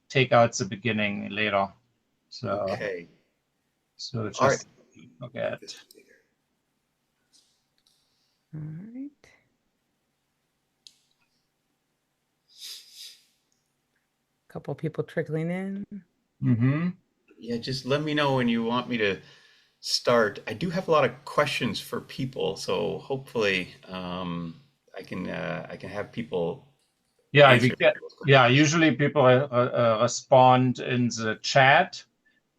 take out the beginning later. So, Okay. so All right. just forget. This bigger. All right. Couple people trickling in. Mm-hmm. Yeah, just let me know when you want me to start. I do have a lot of questions for people, so hopefully I can have people Yeah, we answer get. people's Yeah, questions. usually people respond in the chat,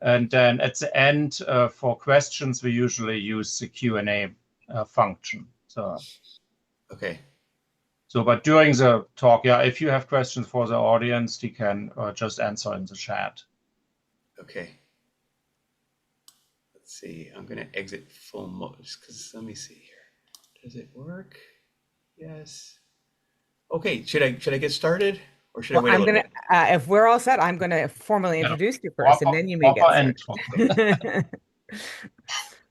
and then at the end for questions we usually use the Q&A function. Okay. But during the talk, yeah, if you have questions for the audience, you can just answer in the chat. Okay. Let's see. I'm gonna exit full mode because let me see here. Does it work? Yes. Okay. Should I get started or should I Well, wait a I'm little gonna, bit? if we're all set, I'm gonna formally Yeah, introduce you first, and proper, then you may proper get intro. started.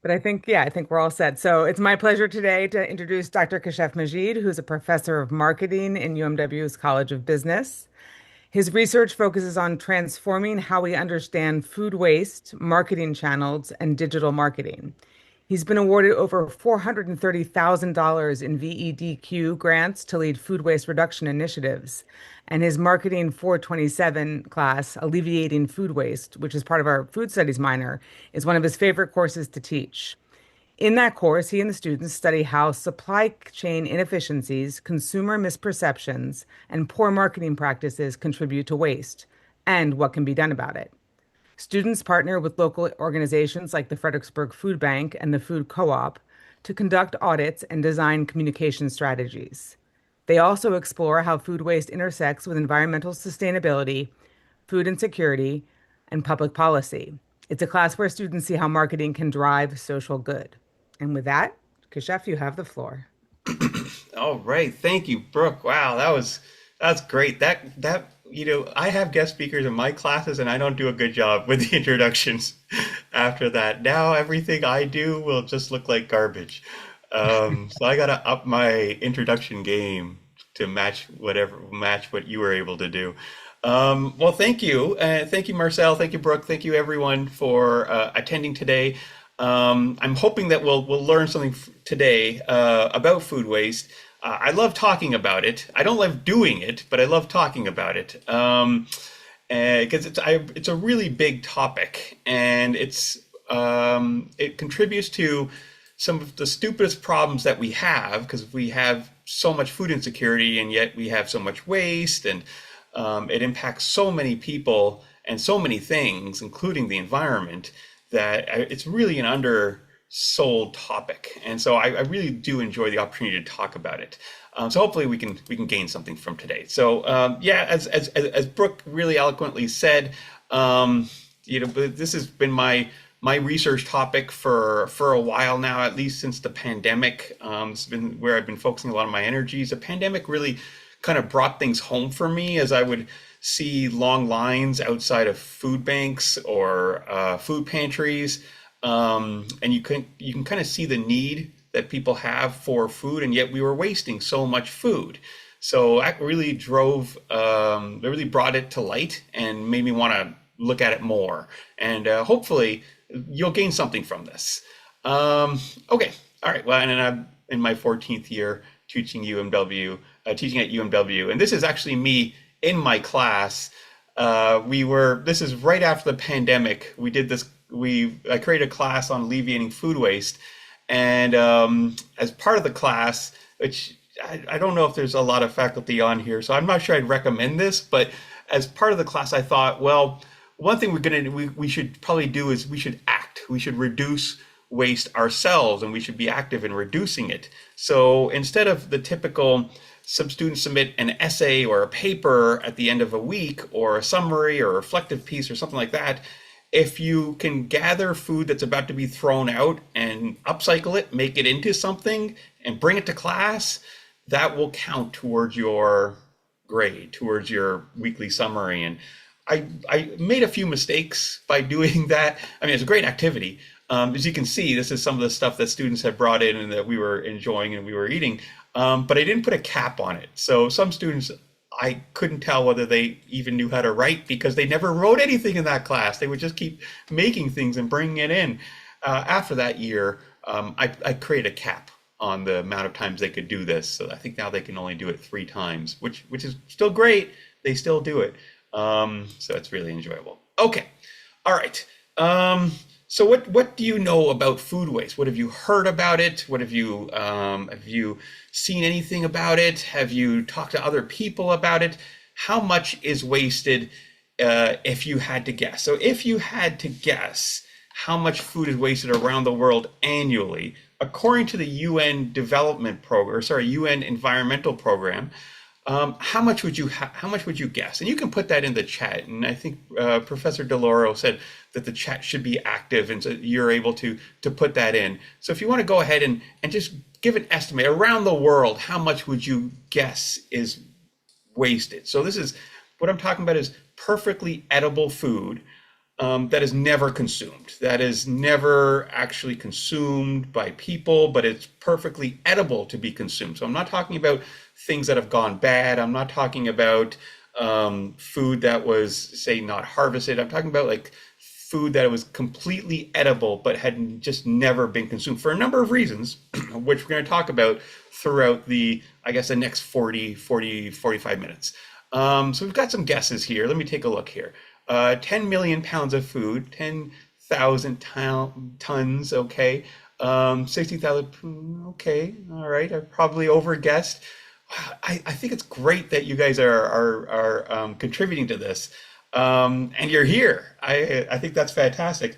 But I think, yeah, I think we're all set. So it's my pleasure today to introduce Dr. Kashef Majid, who's a professor of marketing in UMW's College of Business. His research focuses on transforming how we understand food waste, marketing channels, and digital marketing. He's been awarded over $430,000 in VEDQ grants to lead food waste reduction initiatives. And his Marketing 427 class, Alleviating Food Waste, which is part of our food studies minor, is one of his favorite courses to teach. In that course, he and the students study how supply chain inefficiencies, consumer misperceptions, and poor marketing practices contribute to waste and what can be done about it. Students partner with local organizations like the Fredericksburg Food Bank and the Food Co-op to conduct audits and design communication strategies. They also explore how food waste intersects with environmental sustainability, food insecurity, and public policy. It's a class where students see how marketing can drive social good. And with that, Kashef, you have the floor. All right. Thank you, Brooke. Wow, that's great. I have guest speakers in my classes and I don't do a good job with the introductions after that. Now everything I do will just look like garbage. So I gotta up my introduction game to match what you were able to do. Well, thank you. Thank you, Marcel. Thank you, Brooke. Thank you, everyone, for attending today. I'm hoping that we'll learn something today about food waste. I love talking about it. I don't love doing it, but I love talking about it because it's a really big topic, and it contributes to some of the stupidest problems that we have because we have so much food insecurity, and yet we have so much waste, and it impacts so many people and so many things, including the environment, that it's really an undersold topic. And so I really do enjoy the opportunity to talk about it. So hopefully we can gain something from today. So yeah, as Brooke really eloquently said, this has been my research topic for a while now, at least since the pandemic. It's been where I've been focusing a lot of my energies. The pandemic really kind of brought things home for me as I would see long lines outside of food banks or food pantries, and you can kind of see the need that people have for food, and yet we were wasting so much food. So that really that really brought it to light and made me want to look at it more. And hopefully you'll gain something from this. Okay, all right. Well, and then I'm in my 14th year teaching at UMW, and this is actually me in my class. This is right after the pandemic. We did this. I created a class on alleviating food waste, and as part of the class, which I don't know if there's a lot of faculty on here, so I'm not sure I'd recommend this, but as part of the class, I thought, well, one thing we should probably do is we should act. We should reduce waste ourselves, and we should be active in reducing it. So instead of the typical some students submit an essay or a paper at the end of a week, or a summary or a reflective piece or something like that, if you can gather food that's about to be thrown out and upcycle it, make it into something and bring it to class, that will count towards your grade, towards your weekly summary. And I made a few mistakes by doing that. I mean, it's a great activity. As you can see, this is some of the stuff that students had brought in and that we were enjoying and we were eating. But I didn't put a cap on it. So some students I couldn't tell whether they even knew how to write because they never wrote anything in that class. They would just keep making things and bringing it in. After that year, I created a cap on the amount of times they could do this. So I think now they can only do it 3 times, which is still great. They still do it. So it's really enjoyable. Okay. All right. So what do you know about food waste? What have you heard about it? What have you seen anything about it? Have you talked to other people about it? How much is wasted, if you had to guess? So if you had to guess how much food is wasted around the world annually, according to the UN Development Program, or sorry, UN Environmental Program, how much would you guess? And you can put that in the chat. And I think Professor DeLauro said that the chat should be active, and so you're able to put that in. So if you want to go ahead and just give an estimate around the world, how much would you guess is wasted? So this is what I'm talking about, is perfectly edible food that is never consumed, that is never actually consumed by people, but it's perfectly edible to be consumed. So I'm not talking about things that have gone bad. I'm not talking about food that was, say, not harvested. I'm talking about like food that was completely edible but had just never been consumed for a number of reasons, which we're going to talk about throughout the next 45 minutes. So we've got some guesses here. Let me take a look here. 10 million pounds of food, 10,000 tons, okay. 60,000, okay, all right. I probably overguessed. I think it's great that you guys are contributing to this, and you're here. I think that's fantastic.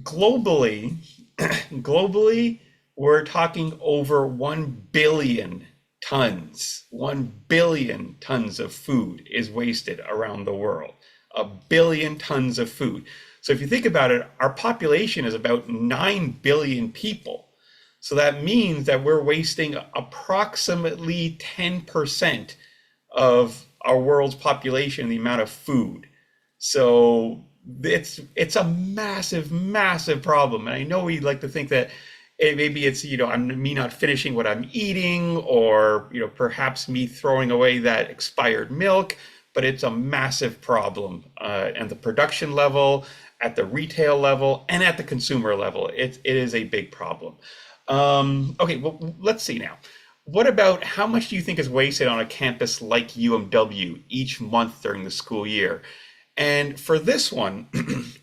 Globally, globally, we're talking over 1 billion tons. 1 billion tons of food is wasted around the world. 1 billion tons of food. So if you think about it, our population is about 9 billion people. So that means that we're wasting approximately 10% of our world's population, the amount of food. So it's a massive, massive problem. And I know we like to think that maybe it's, me not finishing what I'm eating, or, perhaps me throwing away that expired milk, but it's a massive problem at the production level, at the retail level, and at the consumer level. It is a big problem. Okay, well, let's see now. What about how much do you think is wasted on a campus like UMW each month during the school year? And for this one,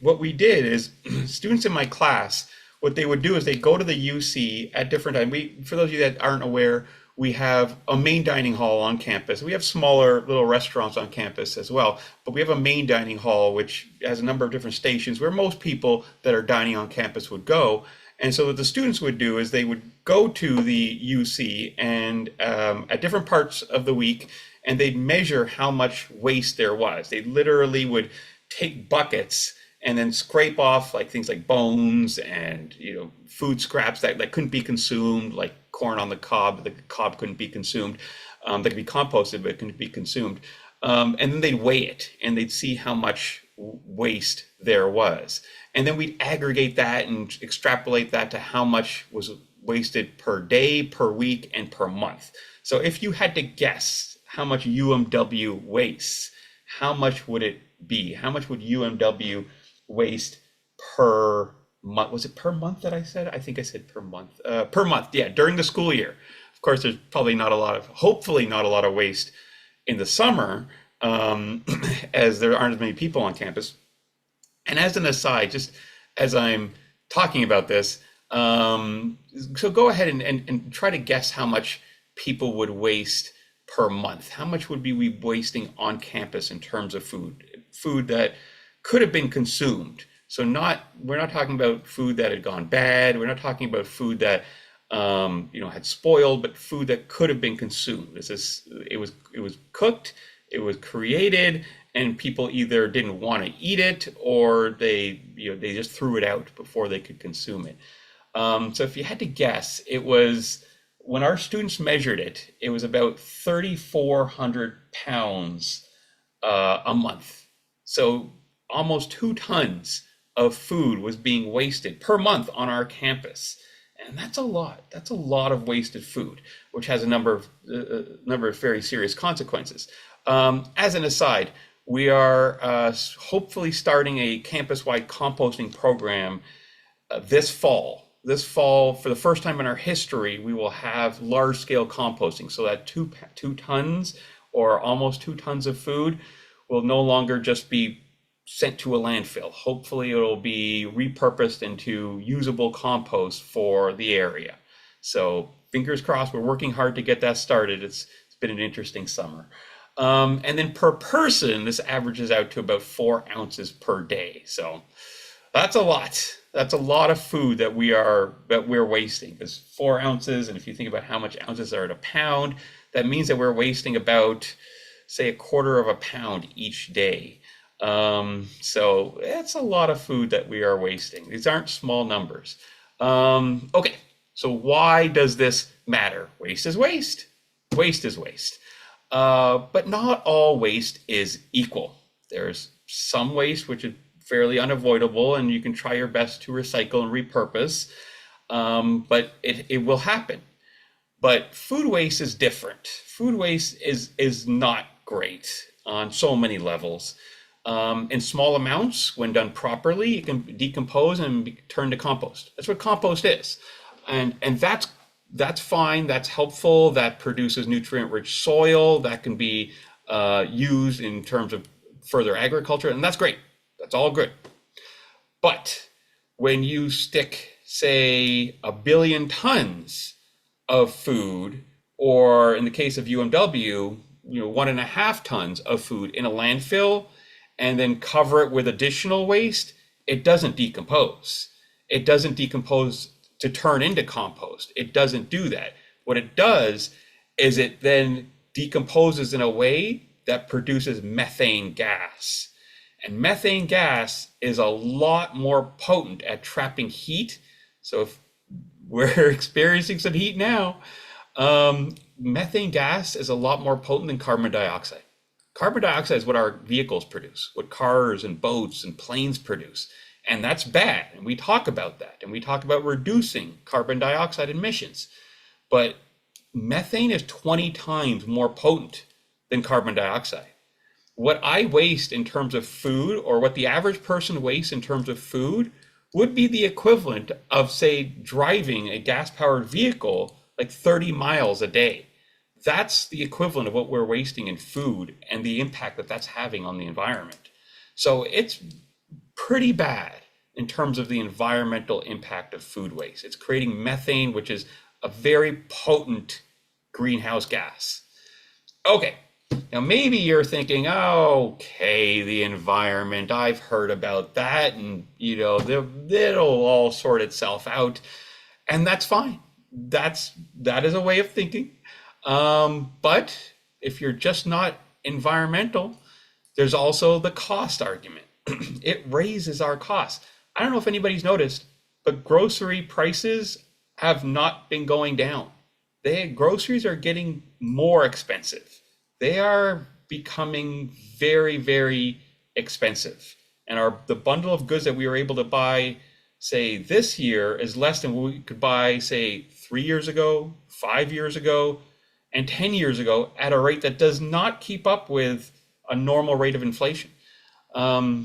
what we did is students in my class, what they would do is they go to the UC at different times. For those of you that aren't aware, we have a main dining hall on campus. We have smaller little restaurants on campus as well, but we have a main dining hall which has a number of different stations where most people that are dining on campus would go. And so what the students would do is they would go to the UC and at different parts of the week, and they'd measure how much waste there was. They literally would take buckets and then scrape off like things like bones and food scraps that couldn't be consumed, like corn on the cob. The cob couldn't be consumed. That could be composted, but it couldn't be consumed. And then they'd weigh it, and they'd see how much waste there was. And then we'd aggregate that and extrapolate that to how much was wasted per day, per week, and per month. So if you had to guess how much UMW wastes, how much would it be? How much would UMW waste per month? Was it per month that I said? I think I said per month. Per month, yeah, during the school year. Of course, there's probably hopefully not a lot of waste in the summer, as there aren't as many people on campus. And as an aside, just as I'm talking about this, so go ahead and try to guess how much people would waste per month. How much would we be wasting on campus in terms of food that could have been consumed? So we're not talking about food that had gone bad. We're not talking about food that had spoiled, but food that could have been consumed. It was cooked, it was created, and people either didn't want to eat it, or they just threw it out before they could consume it. So if you had to guess, it was, when our students measured it, it was about 3,400 pounds a month. So almost 2 tons of food was being wasted per month on our campus. And that's a lot. That's a lot of wasted food, which has a number of very serious consequences. As an aside, we are hopefully starting a campus-wide composting program this fall. This fall, for the first time in our history, we will have large-scale composting, so that two tons or almost 2 tons of food will no longer just be sent to a landfill. Hopefully, it'll be repurposed into usable compost for the area. So fingers crossed, we're working hard to get that started. It's been an interesting summer. And then per person, this averages out to about 4 ounces per day. So that's a lot. That's a lot of food that we're wasting. Because 4 ounces, and if you think about how much ounces are in a pound, that means that we're wasting about, say, 1/4 of a pound each day. So it's a lot of food that we are wasting. These aren't small numbers. Okay, so why does this matter? Waste is waste. Waste is waste. But not all waste is equal. There's some waste which is fairly unavoidable, and you can try your best to recycle and repurpose, but it will happen. But food waste is different. Food waste is not great on so many levels. In small amounts, when done properly, it can decompose and be turned to compost. That's what compost is, and that's fine. That's helpful. That produces nutrient-rich soil that can be used in terms of further agriculture, and that's great. That's all good. But when you stick, say, 1 billion tons of food, or in the case of UMW, 1.5 tons of food in a landfill, and then cover it with additional waste, it doesn't decompose. It doesn't decompose to turn into compost. It doesn't do that. What it does is it then decomposes in a way that produces methane gas. And methane gas is a lot more potent at trapping heat. So if we're experiencing some heat now, methane gas is a lot more potent than carbon dioxide. Carbon dioxide is what our vehicles produce, what cars and boats and planes produce. And that's bad. And we talk about that. And we talk about reducing carbon dioxide emissions. But methane is 20 times more potent than carbon dioxide. What I waste in terms of food, or what the average person wastes in terms of food, would be the equivalent of, say, driving a gas-powered vehicle like 30 miles a day. That's the equivalent of what we're wasting in food and the impact that that's having on the environment. So it's pretty bad in terms of the environmental impact of food waste. It's creating methane, which is a very potent greenhouse gas. Okay, now maybe you're thinking, oh, okay, the environment, I've heard about that, and it'll all sort itself out, and that's fine. That is a way of thinking. But if you're just not environmental, there's also the cost argument. It raises our costs. I don't know if anybody's noticed, but grocery prices have not been going down. Groceries are getting more expensive. They are becoming very, very expensive. And the bundle of goods that we were able to buy, say, this year is less than what we could buy, say, 3 years ago, 5 years ago, and 10 years ago at a rate that does not keep up with a normal rate of inflation.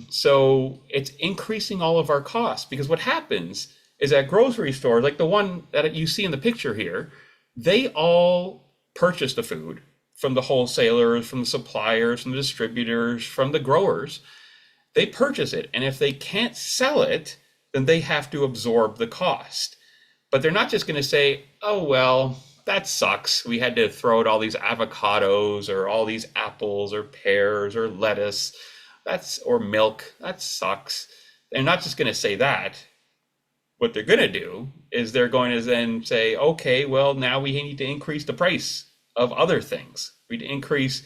So it's increasing all of our costs, because what happens is that grocery stores, like the one that you see in the picture here, they all purchase the food from the wholesalers, from the suppliers, from the distributors, from the growers. They purchase it, and if they can't sell it, then they have to absorb the cost. But they're not just going to say, oh, well, that sucks. We had to throw out all these avocados or all these apples or pears or lettuce, or milk. That sucks. They're not just going to say that. What they're going to do is they're going to then say, okay, well, now we need to increase the price of other things. We'd increase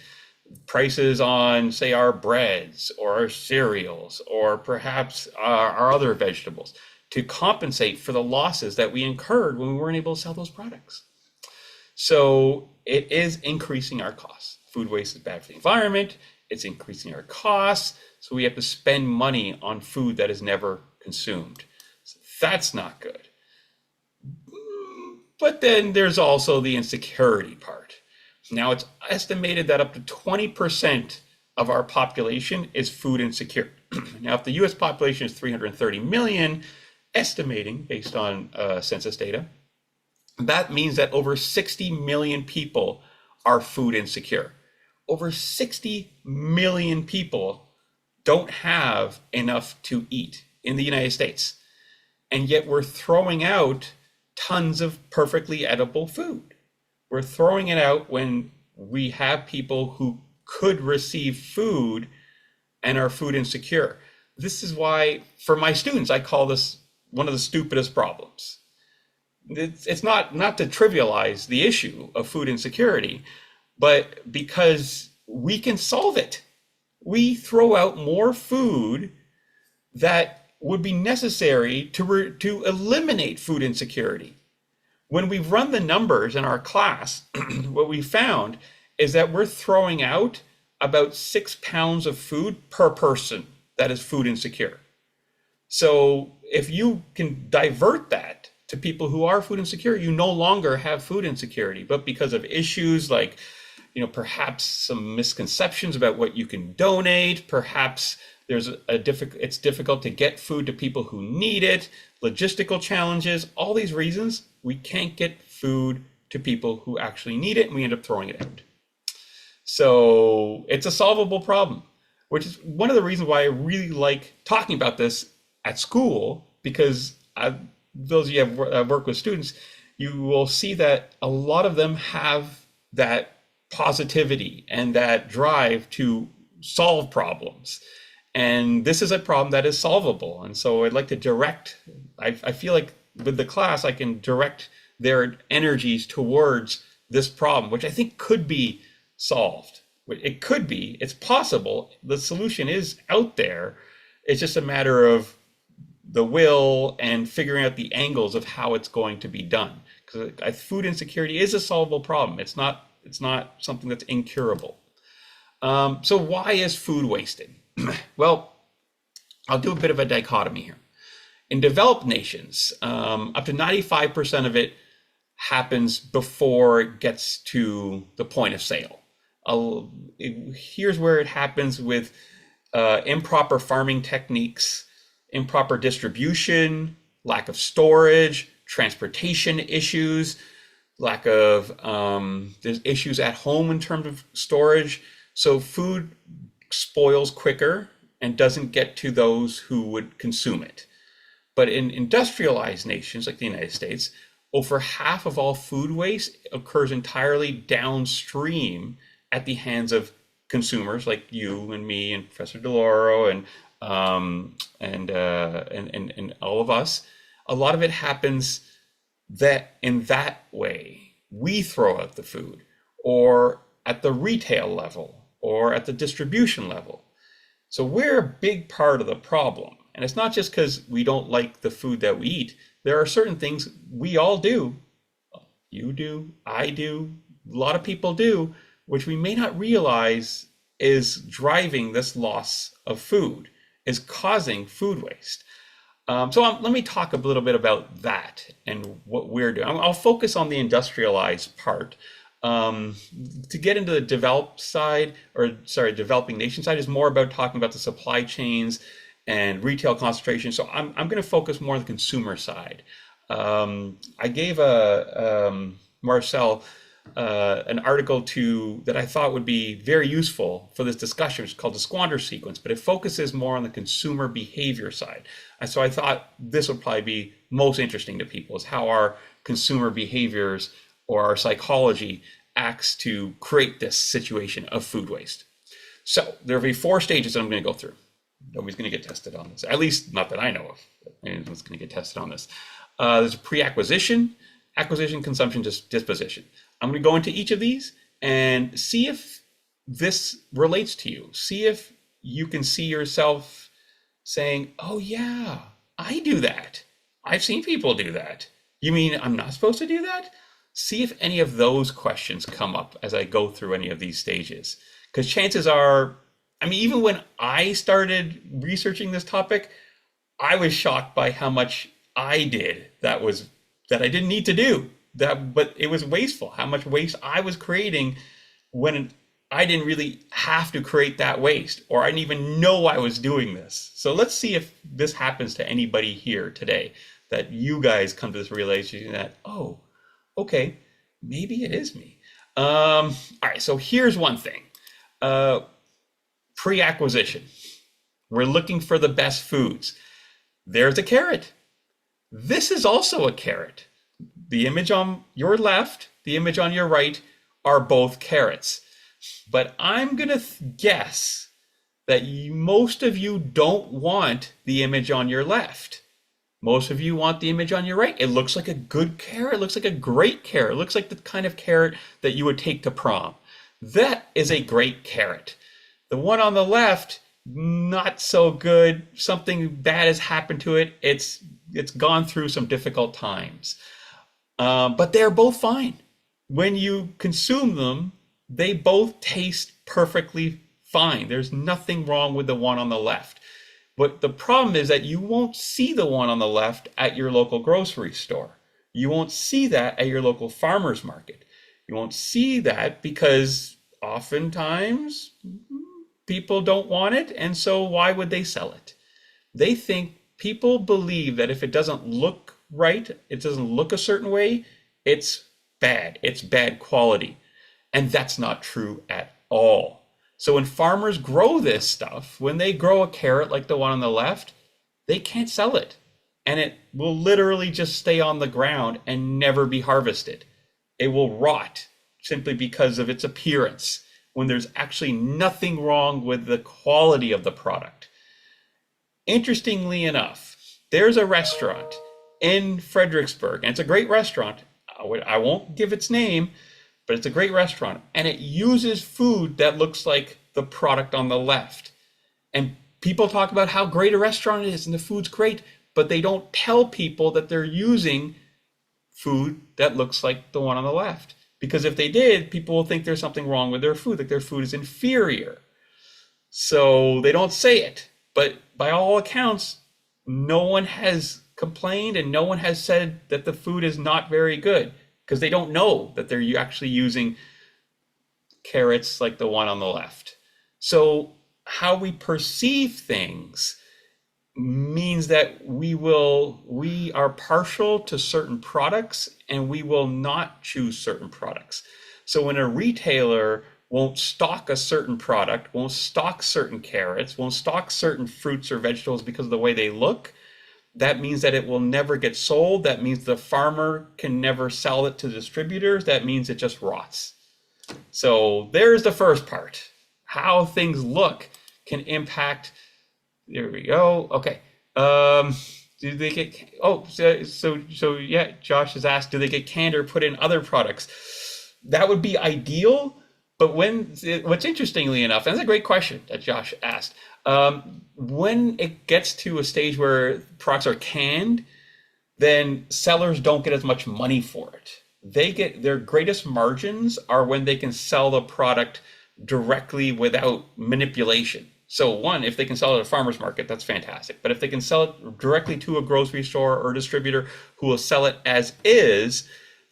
prices on, say, our breads or our cereals, or perhaps our other vegetables, to compensate for the losses that we incurred when we weren't able to sell those products. So it is increasing our costs. Food waste is bad for the environment. It's increasing our costs. So we have to spend money on food that is never consumed. So that's not good. But then there's also the insecurity part. Now it's estimated that up to 20% of our population is food insecure. Now, if the US population is 330 million, estimating based on census data, that means that over 60 million people are food insecure. Over 60 million people don't have enough to eat in the United States. And yet we're throwing out tons of perfectly edible food. We're throwing it out when we have people who could receive food and are food insecure. This is why, for my students, I call this one of the stupidest problems. It's not to trivialize the issue of food insecurity, but because we can solve it. We throw out more food that would be necessary to eliminate food insecurity. When we've run the numbers in our class, what we found is that we're throwing out about 6 pounds of food per person that is food insecure. So if you can divert that to people who are food insecure, you no longer have food insecurity, but because of issues like, perhaps some misconceptions about what you can donate, perhaps it's difficult to get food to people who need it, logistical challenges, all these reasons, we can't get food to people who actually need it, and we end up throwing it out. So it's a solvable problem, which is one of the reasons why I really like talking about this at school, because those of you who have worked with students, you will see that a lot of them have that positivity and that drive to solve problems. And this is a problem that is solvable. And so I'd like to direct, I feel like with the class, I can direct their energies towards this problem, which I think could be solved. It could be, it's possible. The solution is out there. It's just a matter of the will and figuring out the angles of how it's going to be done. Because food insecurity is a solvable problem. It's not something that's incurable. So why is food wasted? Well, I'll do a bit of a dichotomy here. In developed nations, up to 95% of it happens before it gets to the point of sale. Here's where it happens with improper farming techniques, improper distribution, lack of storage, transportation issues, lack of, there's issues at home in terms of storage. So food spoils quicker and doesn't get to those who would consume it. But in industrialized nations like the United States, over half of all food waste occurs entirely downstream at the hands of consumers like you and me and Professor DeLauro and all of us. A lot of it happens in that way. We throw out the food, or at the retail level, or at the distribution level. So we're a big part of the problem. And it's not just because we don't like the food that we eat. There are certain things we all do. You do, I do, a lot of people do, which we may not realize is driving this loss of food, is causing food waste. Let me talk a little bit about that and what we're doing. I'll focus on the industrialized part. To get into the developing nation side is more about talking about the supply chains and retail concentration. So I'm going to focus more on the consumer side. I gave Marcel an article that I thought would be very useful for this discussion. It's called the Squander Sequence, but it focuses more on the consumer behavior side. And so I thought this would probably be most interesting to people, is how our consumer behaviors or our psychology acts to create this situation of food waste. So there will be 4 stages that I'm going to go through. Nobody's going to get tested on this, at least not that I know of. Anyone's going to get tested on this. There's a pre-acquisition, acquisition, consumption, disposition. I'm going to go into each of these and see if this relates to you. See if you can see yourself saying, oh yeah, I do that. I've seen people do that. You mean I'm not supposed to do that? See if any of those questions come up as I go through any of these stages. Because chances are, even when I started researching this topic, I was shocked by how much I did that I didn't need to do. but it was wasteful. How much waste I was creating when I didn't really have to create that waste, or I didn't even know I was doing this. So let's see if this happens to anybody here today, that you guys come to this realization that, oh, okay, maybe it is me. All right, so here's one thing. Pre-acquisition. We're looking for the best foods. There's a carrot. This is also a carrot. The image on your left, the image on your right are both carrots. But I'm going to guess that most of you don't want the image on your left. Most of you want the image on your right. It looks like a good carrot. It looks like a great carrot. It looks like the kind of carrot that you would take to prom. That is a great carrot. The one on the left, not so good. Something bad has happened to it. It's gone through some difficult times. But they're both fine. When you consume them, they both taste perfectly fine. There's nothing wrong with the one on the left. But the problem is that you won't see the one on the left at your local grocery store. You won't see that at your local farmer's market. You won't see that because oftentimes people don't want it, and so why would they sell it? They think, people believe that if it doesn't look right, it doesn't look a certain way, it's bad quality. And that's not true at all. So when farmers grow this stuff, when they grow a carrot like the one on the left, they can't sell it. And it will literally just stay on the ground and never be harvested. It will rot simply because of its appearance, when there's actually nothing wrong with the quality of the product. Interestingly enough, there's a restaurant in Fredericksburg, and it's a great restaurant. I won't give its name, but it's a great restaurant, and it uses food that looks like the product on the left. And people talk about how great a restaurant it is and the food's great, but they don't tell people that they're using food that looks like the one on the left. Because if they did, people will think there's something wrong with their food, like their food is inferior. So they don't say it, but by all accounts, no one has complained and no one has said that the food is not very good, because they don't know that they're actually using carrots like the one on the left. So how we perceive things means that we are partial to certain products and we will not choose certain products. So when a retailer won't stock a certain product, won't stock certain carrots, won't stock certain fruits or vegetables because of the way they look, that means that it will never get sold. That means the farmer can never sell it to distributors. That means it just rots. So there's the first part. How things look can impact. There we go. Okay. Do they get? Oh, so yeah. Josh has asked, do they get canned or put in other products? That would be ideal. But what's interestingly enough, and that's a great question that Josh asked. When it gets to a stage where products are canned, then sellers don't get as much money for it. They get their greatest margins are when they can sell the product directly without manipulation. So one, if they can sell it at a farmer's market, that's fantastic. But if they can sell it directly to a grocery store or distributor who will sell it as is,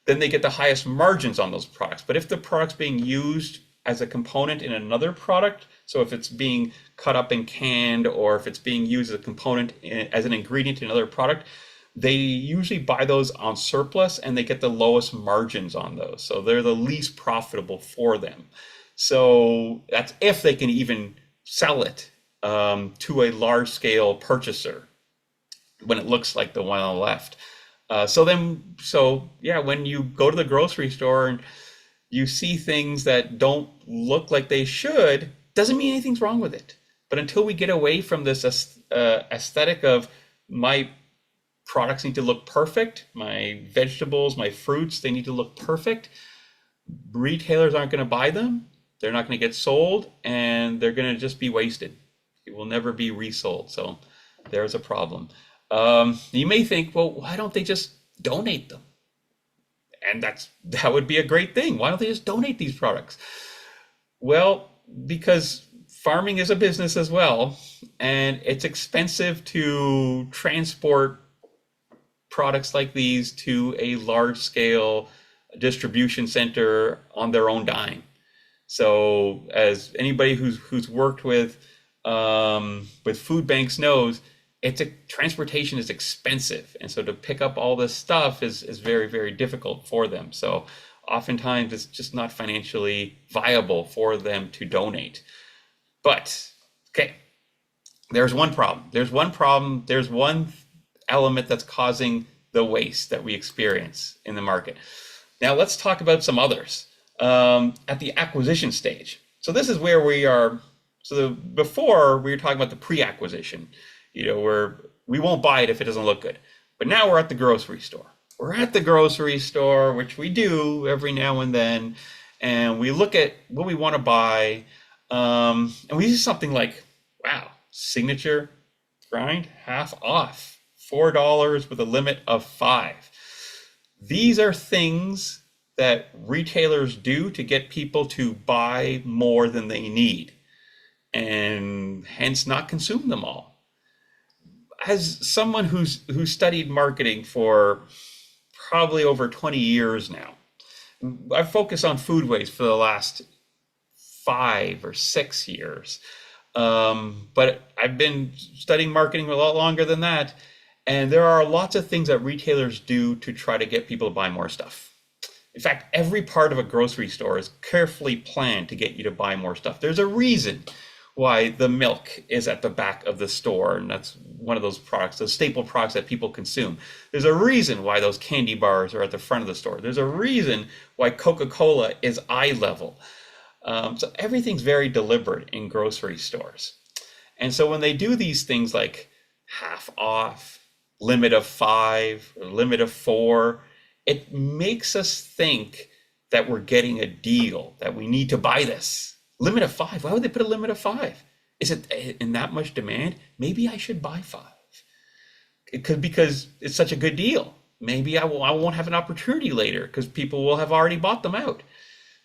then they get the highest margins on those products. But if the product's being used as a component in another product, so if it's being cut up and canned, or if it's being used as a component as an ingredient in another product, they usually buy those on surplus and they get the lowest margins on those. So they're the least profitable for them. So that's if they can even sell it to a large scale purchaser when it looks like the one on the left. So yeah, when you go to the grocery store and you see things that don't look like they should, doesn't mean anything's wrong with it. But until we get away from this aesthetic of my products need to look perfect, my vegetables, my fruits, they need to look perfect, retailers aren't going to buy them, they're not going to get sold, and they're going to just be wasted. It will never be resold. So there's a problem. You may think, well, why don't they just donate them? And that would be a great thing. Why don't they just donate these products? Well, because farming is a business as well, and it's expensive to transport products like these to a large scale distribution center on their own dime. So as anybody who's worked with food banks knows, transportation is expensive, and so to pick up all this stuff is very, very difficult for them. So oftentimes it's just not financially viable for them to donate. But okay, there's one problem. There's one element that's causing the waste that we experience in the market. Now let's talk about some others at the acquisition stage. So this is where we are. So before we were talking about the pre-acquisition, where we won't buy it if it doesn't look good. But now we're at the grocery store. We're at the grocery store, which we do every now and then, and we look at what we want to buy, and we see something like, wow, signature grind, half off, $4 with a limit of $5. These are things that retailers do to get people to buy more than they need, and hence not consume them all. As someone who's studied marketing for probably over 20 years now, I've focused on food waste for the last 5 or 6 years. But I've been studying marketing a lot longer than that. And there are lots of things that retailers do to try to get people to buy more stuff. In fact, every part of a grocery store is carefully planned to get you to buy more stuff. There's a reason why the milk is at the back of the store, and that's one of those products, those staple products that people consume. There's a reason why those candy bars are at the front of the store. There's a reason why Coca-Cola is eye level. So everything's very deliberate in grocery stores. And so when they do these things like half off, limit of 5, or limit of 4, it makes us think that we're getting a deal, that we need to buy this. Limit of 5. Why would they put a limit of 5? Is it in that much demand? Maybe I should buy 5. It could, because it's such a good deal. Maybe I won't have an opportunity later because people will have already bought them out.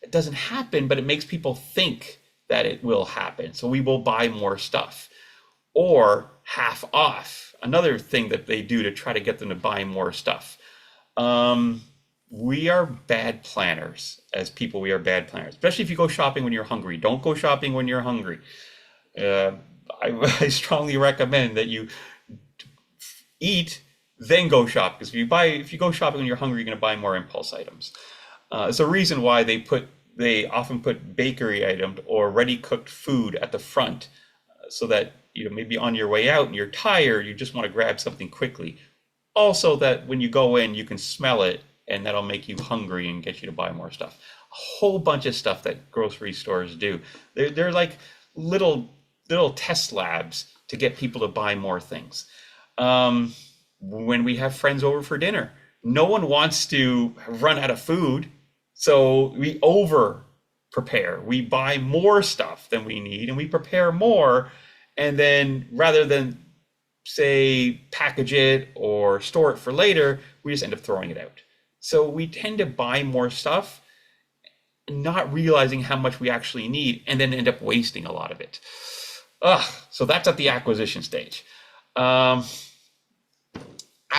It doesn't happen, but it makes people think that it will happen. So we will buy more stuff. Or half off, another thing that they do to try to get them to buy more stuff. We are bad planners. As people, we are bad planners, especially if you go shopping when you're hungry. Don't go shopping when you're hungry. I strongly recommend that you eat, then go shop. Because if you go shopping when you're hungry, you're going to buy more impulse items. It's a reason why they often put bakery items or ready cooked food at the front, so that maybe on your way out and you're tired, you just want to grab something quickly. Also, that when you go in, you can smell it, and that'll make you hungry and get you to buy more stuff. A whole bunch of stuff that grocery stores do. They're like little test labs to get people to buy more things. When we have friends over for dinner, no one wants to run out of food, so we over prepare. We buy more stuff than we need, and we prepare more, and then rather than say package it or store it for later, we just end up throwing it out. So we tend to buy more stuff, not realizing how much we actually need, and then end up wasting a lot of it. So that's at the acquisition stage. At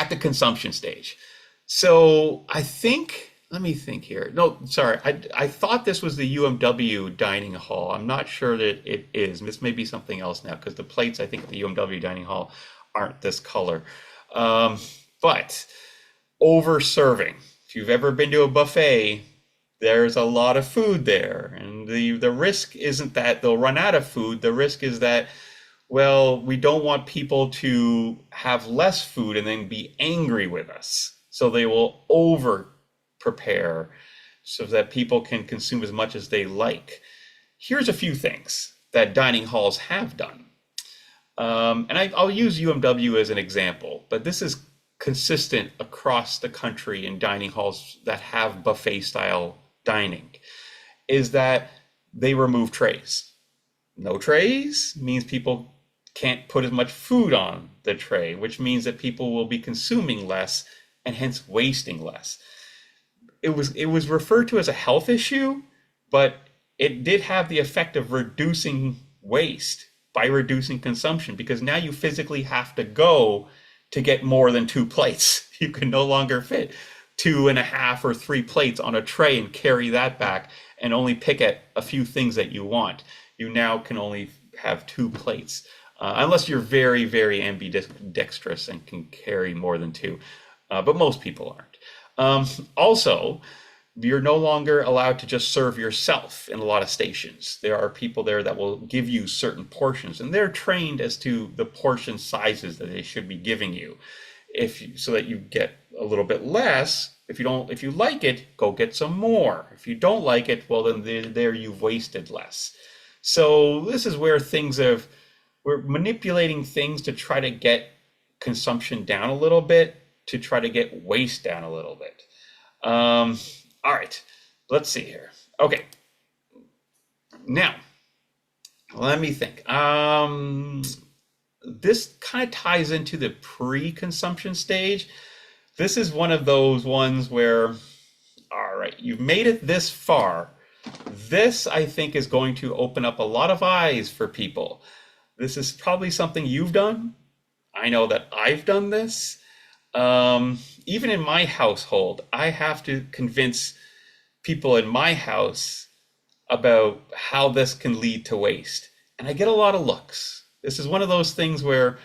the consumption stage. So let me think here. No, sorry. I thought this was the UMW dining hall. I'm not sure that it is. This may be something else now, because the plates, I think, at the UMW dining hall aren't this color. But over serving. If you've ever been to a buffet, there's a lot of food there. And the risk isn't that they'll run out of food. The risk is that, well, we don't want people to have less food and then be angry with us. So they will over prepare so that people can consume as much as they like. Here's a few things that dining halls have done. And I'll use UMW as an example, but this is consistent across the country in dining halls that have buffet style dining, is that they remove trays. No trays means people can't put as much food on the tray, which means that people will be consuming less and hence wasting less. It was referred to as a health issue, but it did have the effect of reducing waste by reducing consumption, because now you physically have to go to get more than 2 plates. You can no longer fit 2.5 or 3 plates on a tray and carry that back and only pick at a few things that you want. You now can only have 2 plates, unless you're very, very ambidextrous and can carry more than 2. But most people aren't. Also, you're no longer allowed to just serve yourself in a lot of stations. There are people there that will give you certain portions, and they're trained as to the portion sizes that they should be giving you, so that you get a little bit less. If you like it, go get some more. If you don't like it, well, then there you've wasted less. So this is where we're manipulating things to try to get consumption down a little bit, to try to get waste down a little bit. All right, let's see here. Okay, now let me think. This kind of ties into the pre-consumption stage. This is one of those ones where, all right, you've made it this far. This, I think, is going to open up a lot of eyes for people. This is probably something you've done. I know that I've done this. Even in my household, I have to convince people in my house about how this can lead to waste. And I get a lot of looks. This is one of those things where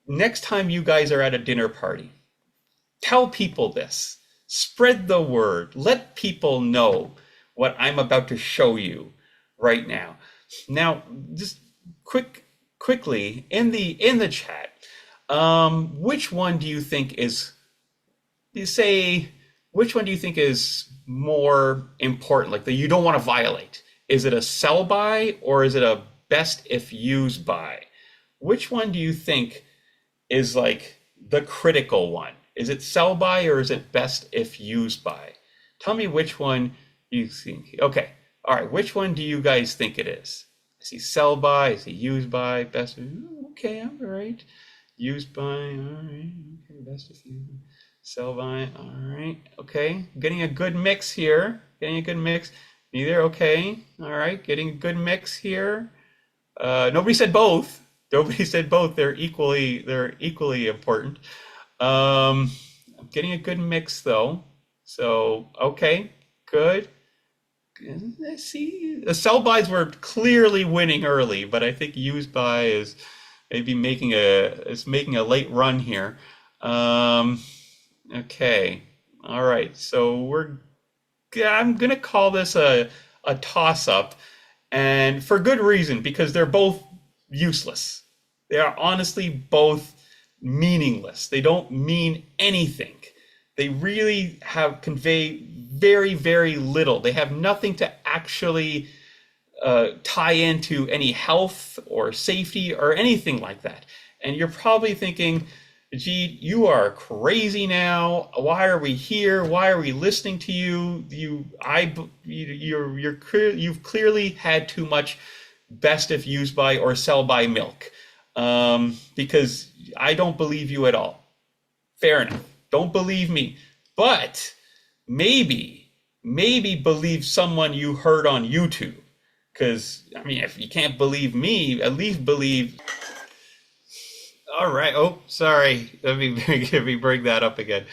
next time you guys are at a dinner party, tell people this. Spread the word. Let people know what I'm about to show you right now. Now, just quickly in the chat, which one do you think is more important, like that you don't want to violate? Is it a sell by or is it a best if used by? Which one do you think is like the critical one? Is it sell by or is it best if used by? Tell me which one you think. Okay, all right, which one do you guys think it is? I see sell by, I see used by, best. Okay, all right. Used by, all right. Okay, best if used. Sell by, all right. Okay, getting a good mix here. Neither, okay. All right, getting a good mix here. Nobody said both. They're equally important. I'm getting a good mix though. So, okay, good. Let's see, the sell buys were clearly winning early, but I think used by is maybe making a late run here. Okay, all right. So I'm gonna call this a toss up, and for good reason, because they're both useless. They are honestly both meaningless. They don't mean anything. They really convey very, very little. They have nothing to actually tie into any health or safety or anything like that. And you're probably thinking, Majid, you are crazy now. Why are we here? Why are we listening to you? You've clearly had too much best if used by or sell by milk, because I don't believe you at all. Fair enough. Don't believe me, but maybe believe someone you heard on YouTube. Because, I mean, if you can't believe me, at least believe. All right. Oh, sorry. Let me bring that up again.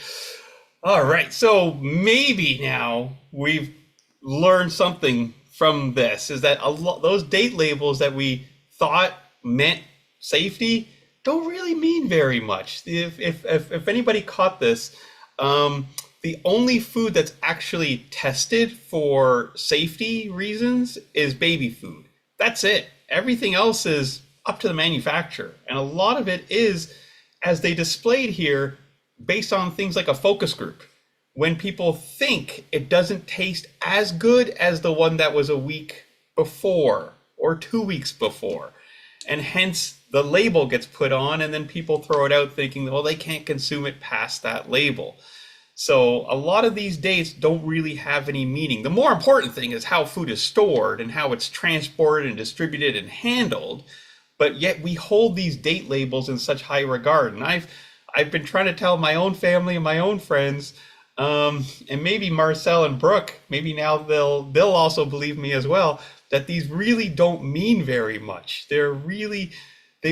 All right. So maybe now we've learned something from this, is that those date labels that we thought meant safety don't really mean very much. If anybody caught this, the only food that's actually tested for safety reasons is baby food. That's it. Everything else is up to the manufacturer. And a lot of it is, as they displayed here, based on things like a focus group. When people think it doesn't taste as good as the one that was a week before or 2 weeks before. And hence the label gets put on, and then people throw it out thinking, well, they can't consume it past that label. So a lot of these dates don't really have any meaning. The more important thing is how food is stored and how it's transported and distributed and handled. But yet we hold these date labels in such high regard. And I've been trying to tell my own family and my own friends, and maybe Marcel and Brooke, maybe now they'll also believe me as well, that these really don't mean very much. They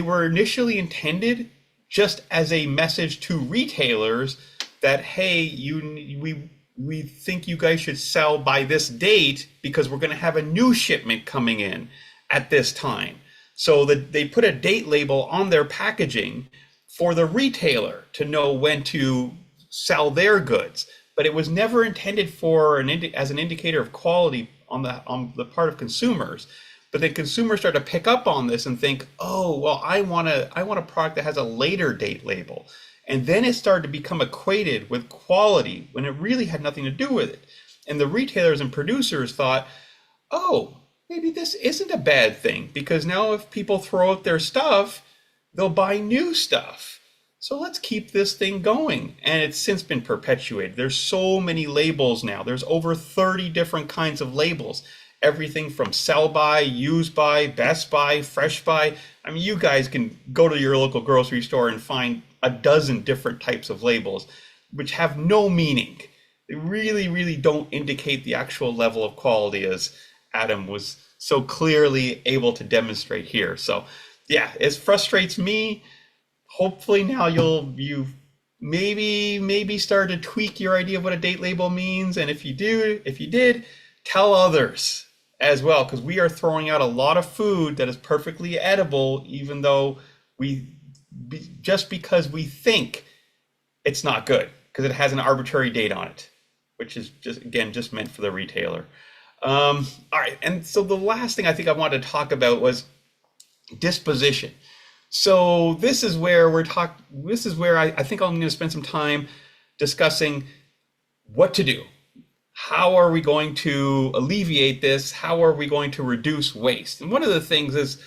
were initially intended just as a message to retailers that, hey, we think you guys should sell by this date because we're going to have a new shipment coming in at this time. So that they put a date label on their packaging for the retailer to know when to sell their goods. But it was never intended for as an indicator of quality on the part of consumers. But then consumers start to pick up on this and think, oh, well, I want a product that has a later date label. And then it started to become equated with quality when it really had nothing to do with it. And the retailers and producers thought, oh, maybe this isn't a bad thing, because now if people throw out their stuff, they'll buy new stuff. So let's keep this thing going. And it's since been perpetuated. There's so many labels now. There's over 30 different kinds of labels. Everything from sell by, use by, best by, fresh by. I mean, you guys can go to your local grocery store and find a dozen different types of labels, which have no meaning. They really, really don't indicate the actual level of quality, as Adam was so clearly able to demonstrate here. So yeah, it frustrates me. Hopefully now you've maybe started to tweak your idea of what a date label means. And if you did, tell others as well, because we are throwing out a lot of food that is perfectly edible, even though just because we think it's not good, because it has an arbitrary date on it, which is just meant for the retailer. All right, and so the last thing I think I wanted to talk about was disposition. So this is where I think I'm going to spend some time discussing what to do. How are we going to alleviate this? How are we going to reduce waste? And one of the things is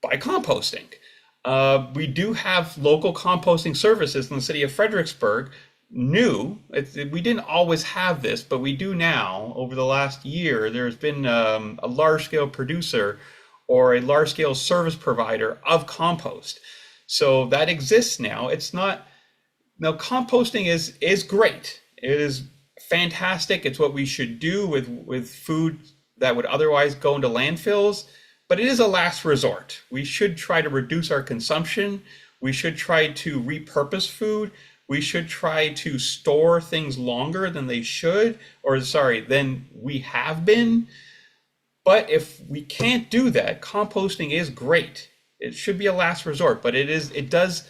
by composting. We do have local composting services in the city of Fredericksburg. We didn't always have this, but we do now. Over the last year, there's been a large-scale producer or a large-scale service provider of compost. So that exists now. Now composting is great. It is fantastic. It's what we should do with food that would otherwise go into landfills, but it is a last resort. We should try to reduce our consumption. We should try to repurpose food. We should try to store things longer than they should, than we have been. But if we can't do that, composting is great. It should be a last resort, but it does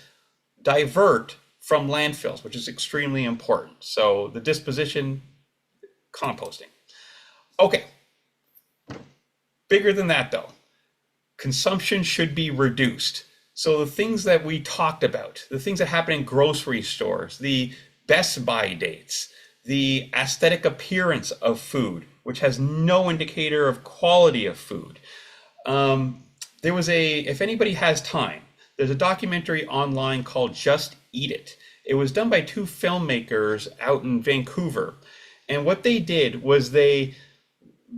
divert from landfills, which is extremely important. So the disposition, composting. Okay. Bigger than that though, consumption should be reduced. So the things that we talked about, the things that happen in grocery stores, the best by dates, the aesthetic appearance of food, which has no indicator of quality of food. If anybody has time, there's a documentary online called Just Eat It. It was done by two filmmakers out in Vancouver. And what they did was they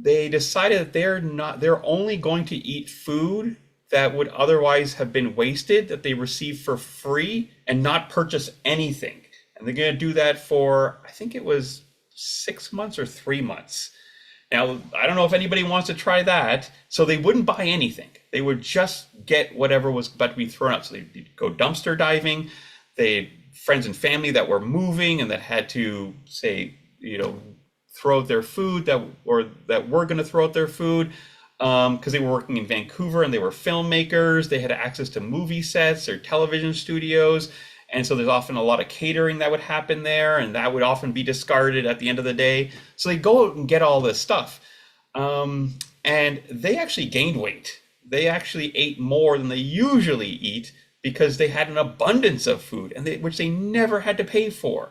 decided that they're only going to eat food that would otherwise have been wasted, that they received for free, and not purchase anything. And they're going to do that for, I think it was 6 months or 3 months. Now, I don't know if anybody wants to try that. So they wouldn't buy anything. They would just get whatever was about to be thrown out. So they'd go dumpster diving. They had friends and family that were moving and that had to throw out their food that were going to throw out their food because they were working in Vancouver and they were filmmakers. They had access to movie sets or television studios. And so there's often a lot of catering that would happen there, and that would often be discarded at the end of the day. So they go out and get all this stuff. And they actually gained weight. They actually ate more than they usually eat because they had an abundance of food, which they never had to pay for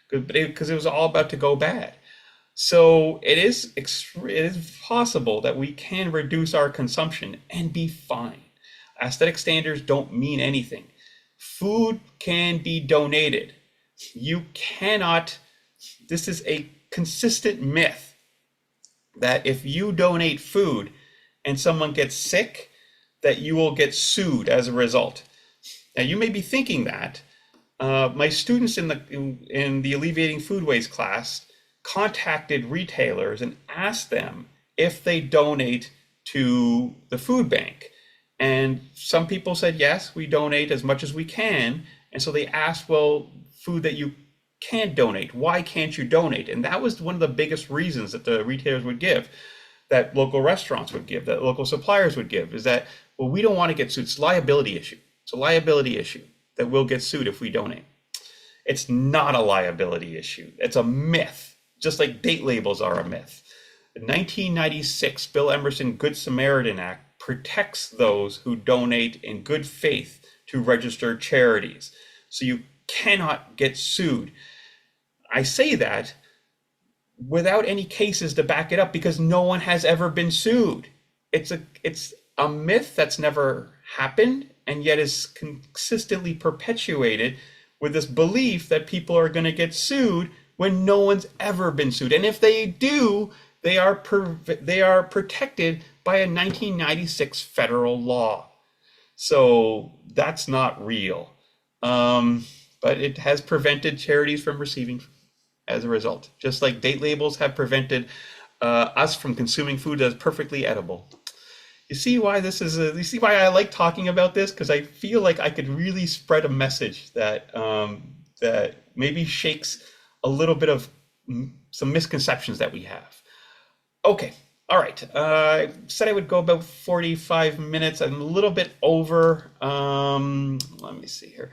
because it was all about to go bad. So it is possible that we can reduce our consumption and be fine. Aesthetic standards don't mean anything. Food can be donated. You cannot, this is a consistent myth that if you donate food and someone gets sick, that you will get sued as a result. Now you may be thinking that. My students in the Alleviating Food Waste class contacted retailers and asked them if they donate to the food bank. And some people said, yes, we donate as much as we can. And so they asked, well, food that you can't donate, why can't you donate? And that was one of the biggest reasons that the retailers would give, that local restaurants would give, that local suppliers would give, is that, well, we don't want to get sued. It's a liability issue. It's a liability issue that we'll get sued if we donate. It's not a liability issue. It's a myth, just like date labels are a myth. The 1996 Bill Emerson Good Samaritan Act protects those who donate in good faith to registered charities. So you cannot get sued. I say that without any cases to back it up because no one has ever been sued. It's a myth that's never happened and yet is consistently perpetuated with this belief that people are going to get sued when no one's ever been sued. And if they do, they are protected by a 1996 federal law. So that's not real. But it has prevented charities from receiving as a result, just like date labels have prevented us from consuming food that's perfectly edible. You see why you see why I like talking about this? Because I feel like I could really spread a message that that maybe shakes a little bit of some misconceptions that we have. Okay, all right. I said I would go about 45 minutes. I'm a little bit over. Let me see here.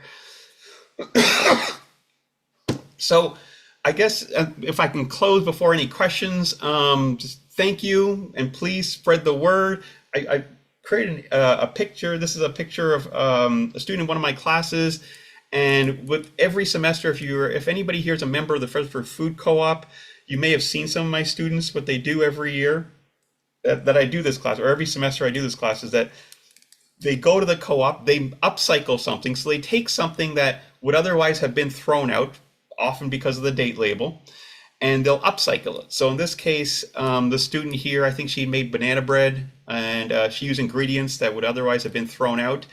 So I guess if I can close before any questions, just thank you and please spread the word. I created a picture. This is a picture of a student in one of my classes. And with every semester, if anybody here is a member of the Fredericksburg Food Co-op, you may have seen some of my students, what they do every year that I do this class, or every semester I do this class, is that they go to the co-op, they upcycle something. So they take something that would otherwise have been thrown out, often because of the date label, and they'll upcycle it. So in this case, the student here, I think she made banana bread, and she used ingredients that would otherwise have been thrown out.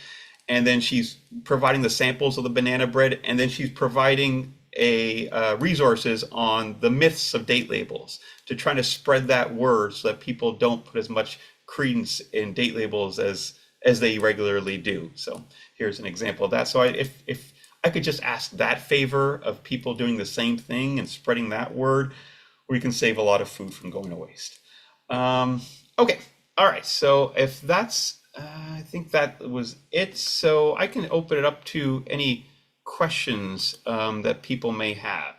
And then she's providing the samples of the banana bread, and then she's providing resources on the myths of date labels to try to spread that word so that people don't put as much credence in date labels as they regularly do. So here's an example of that. So if I could just ask that favor of people doing the same thing and spreading that word, we can save a lot of food from going to waste. Okay, all right. So if that's, I think that was it. So I can open it up to any questions that people may have.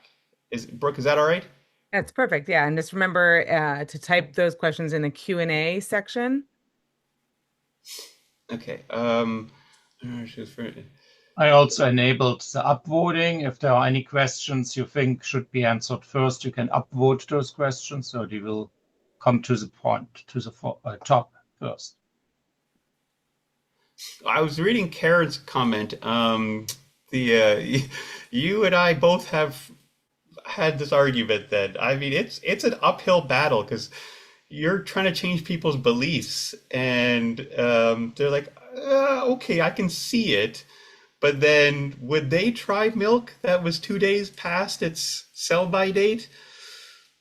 Brooke, is that all right? That's perfect. Yeah. And just remember to type those questions in the Q&A section. Okay. I also enabled the upvoting. If there are any questions you think should be answered first, you can upvote those questions, so they will come to the point, to the top first. I was reading Karen's comment. You and I both have had this argument that, I mean, it's an uphill battle because you're trying to change people's beliefs, and they're like, okay, I can see it. But then would they try milk that was 2 days past its sell-by date?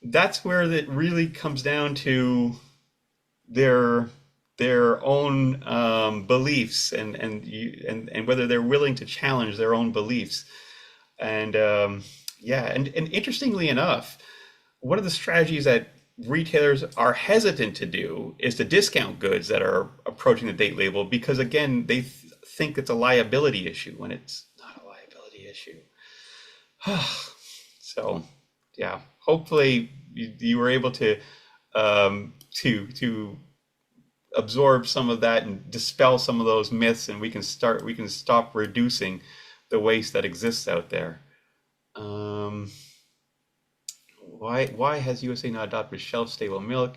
That's where it really comes down to their own beliefs and whether they're willing to challenge their own beliefs. And yeah, and interestingly enough, one of the strategies that retailers are hesitant to do is to discount goods that are approaching the date label because, again, they think it's a liability issue when it's not a liability issue. So yeah, hopefully you were able to absorb some of that and dispel some of those myths, and we can stop reducing the waste that exists out there. Why has USA not adopted shelf stable milk?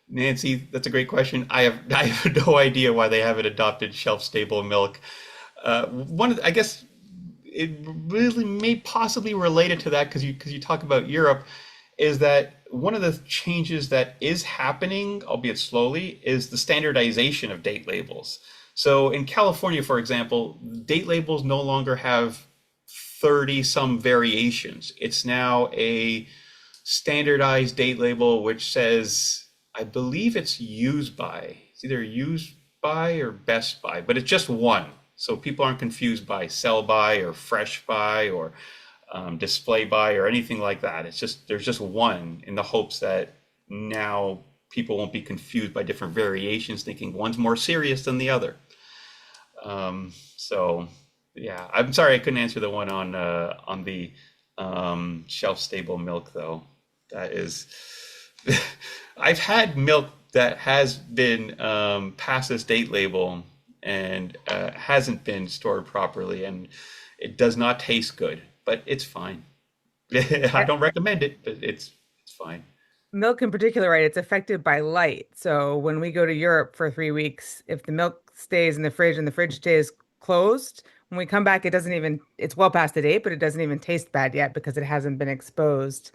Nancy, that's a great question. I have no idea why they haven't adopted shelf stable milk. I guess it really may possibly related to that because you talk about Europe, is that one of the changes that is happening, albeit slowly, is the standardization of date labels. So in California, for example, date labels no longer have 30 some variations. It's now a standardized date label which says, I believe it's used by, it's either used by or best by, but it's just one. So people aren't confused by sell by or fresh by or display by or anything like that. It's just there's just one in the hopes that now people won't be confused by different variations, thinking one's more serious than the other. So yeah, I'm sorry I couldn't answer the one on the shelf stable milk though. That is, I've had milk that has been past this date label and hasn't been stored properly, and it does not taste good, but it's fine. I don't recommend it, but it's fine. Milk in particular, right? It's affected by light. So when we go to Europe for 3 weeks, if the milk stays in the fridge and the fridge stays closed, when we come back, it doesn't even, it's well past the date, but it doesn't even taste bad yet because it hasn't been exposed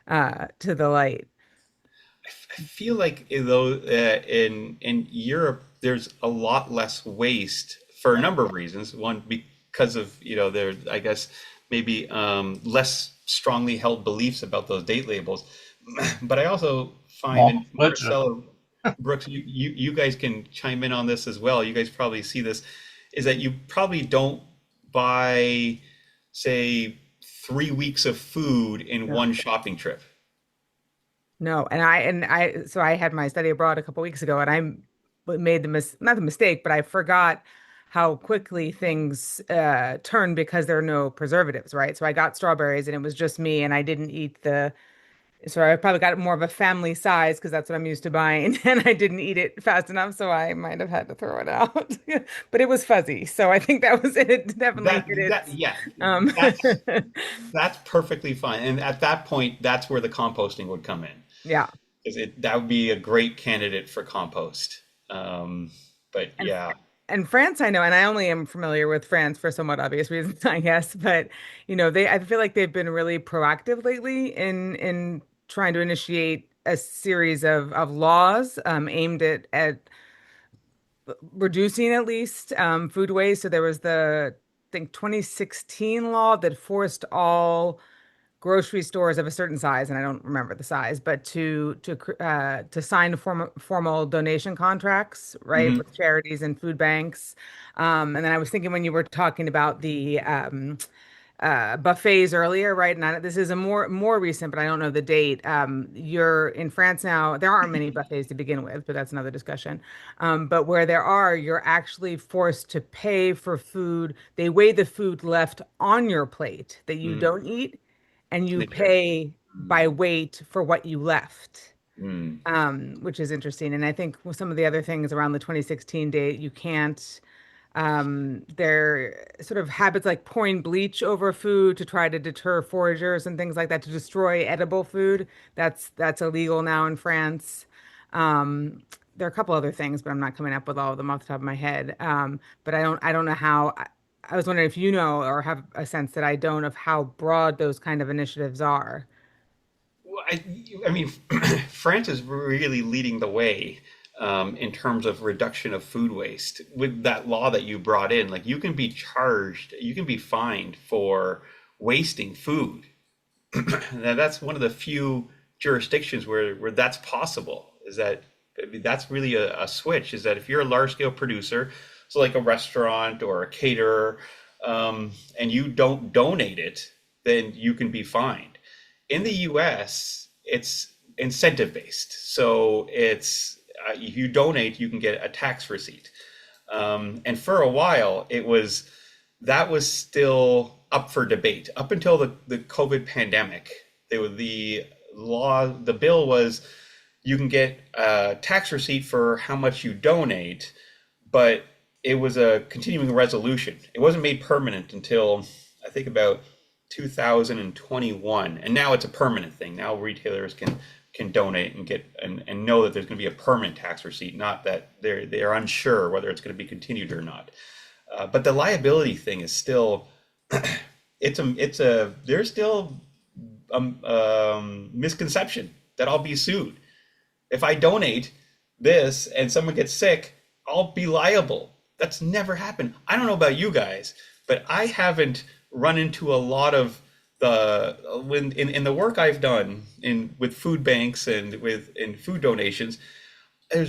to the light. I feel like though in Europe there's a lot less waste for a number of reasons. One because of there I guess maybe less strongly held beliefs about those date labels. But I also find, More and rigid. Marcelo, Brooks, you guys can chime in on this as well. You guys probably see this, is that you probably don't buy, say, 3 weeks of food in No. one shopping trip. No, so I had my study abroad a couple weeks ago, and made the not the mistake, but I forgot how quickly things turn because there are no preservatives, right? So I got strawberries, and it was just me, and I didn't eat the. So I probably got more of a family size because that's what I'm used to buying, and I didn't eat it fast enough, so I might have had to throw it out. But it was fuzzy, so I think that was it. It definitely That hit that its. yeah, Um, that's perfectly fine. And at that point, that's where the composting would come in. yeah. Because that would be a great candidate for compost. Um, but And yeah. and France, I know, and I only am familiar with France for somewhat obvious reasons, I guess. But I feel like they've been really proactive lately in trying to initiate a series of laws aimed at reducing at least food waste. So there was I think 2016 law that forced all grocery stores of a certain size, and I don't remember the size, but to sign formal donation contracts, right, Mhm. with charities and food banks. And then I was thinking when you were talking about the buffets earlier, right? And this is a more recent, but I don't know the date. You're in France now. There aren't many buffets to begin with, but that's another discussion. But where there are, you're actually forced to pay for food. They weigh the food left on your plate that you Mm. don't eat, and And you they charge. pay by Mm. weight for what you left, Mm. which is interesting. And I think with some of the other things around the 2016 date, you can't. There sort of habits like pouring bleach over food to try to deter foragers and things like that to destroy edible food. That's illegal now in France. There are a couple other things, but I'm not coming up with all of them off the top of my head. But I don't know how. I was wondering if you know or have a sense that I don't of how broad those kind of initiatives are. Well, I mean, France is really leading the way in terms of reduction of food waste with that law that you brought in. Like, you can be charged, you can be fined for wasting food. Now, that's one of the few jurisdictions where that's possible. Is that I mean, that's really a switch? Is that if you're a large scale producer, so like a restaurant or a caterer, and you don't donate it, then you can be fined. In the US, it's incentive based. So it's if you donate, you can get a tax receipt. And for a while, that was still up for debate up until the COVID pandemic. The bill was you can get a tax receipt for how much you donate, but it was a continuing resolution. It wasn't made permanent until I think about 2021, and now it's a permanent thing. Now retailers can donate and get and know that there's going to be a permanent tax receipt, not that they're unsure whether it's going to be continued or not. But the liability thing is still it's a there's still misconception that I'll be sued if I donate this and someone gets sick. I'll be liable. That's never happened. I don't know about you guys, but I haven't run into a lot of the when in the work I've done in with food banks and with in food donations. I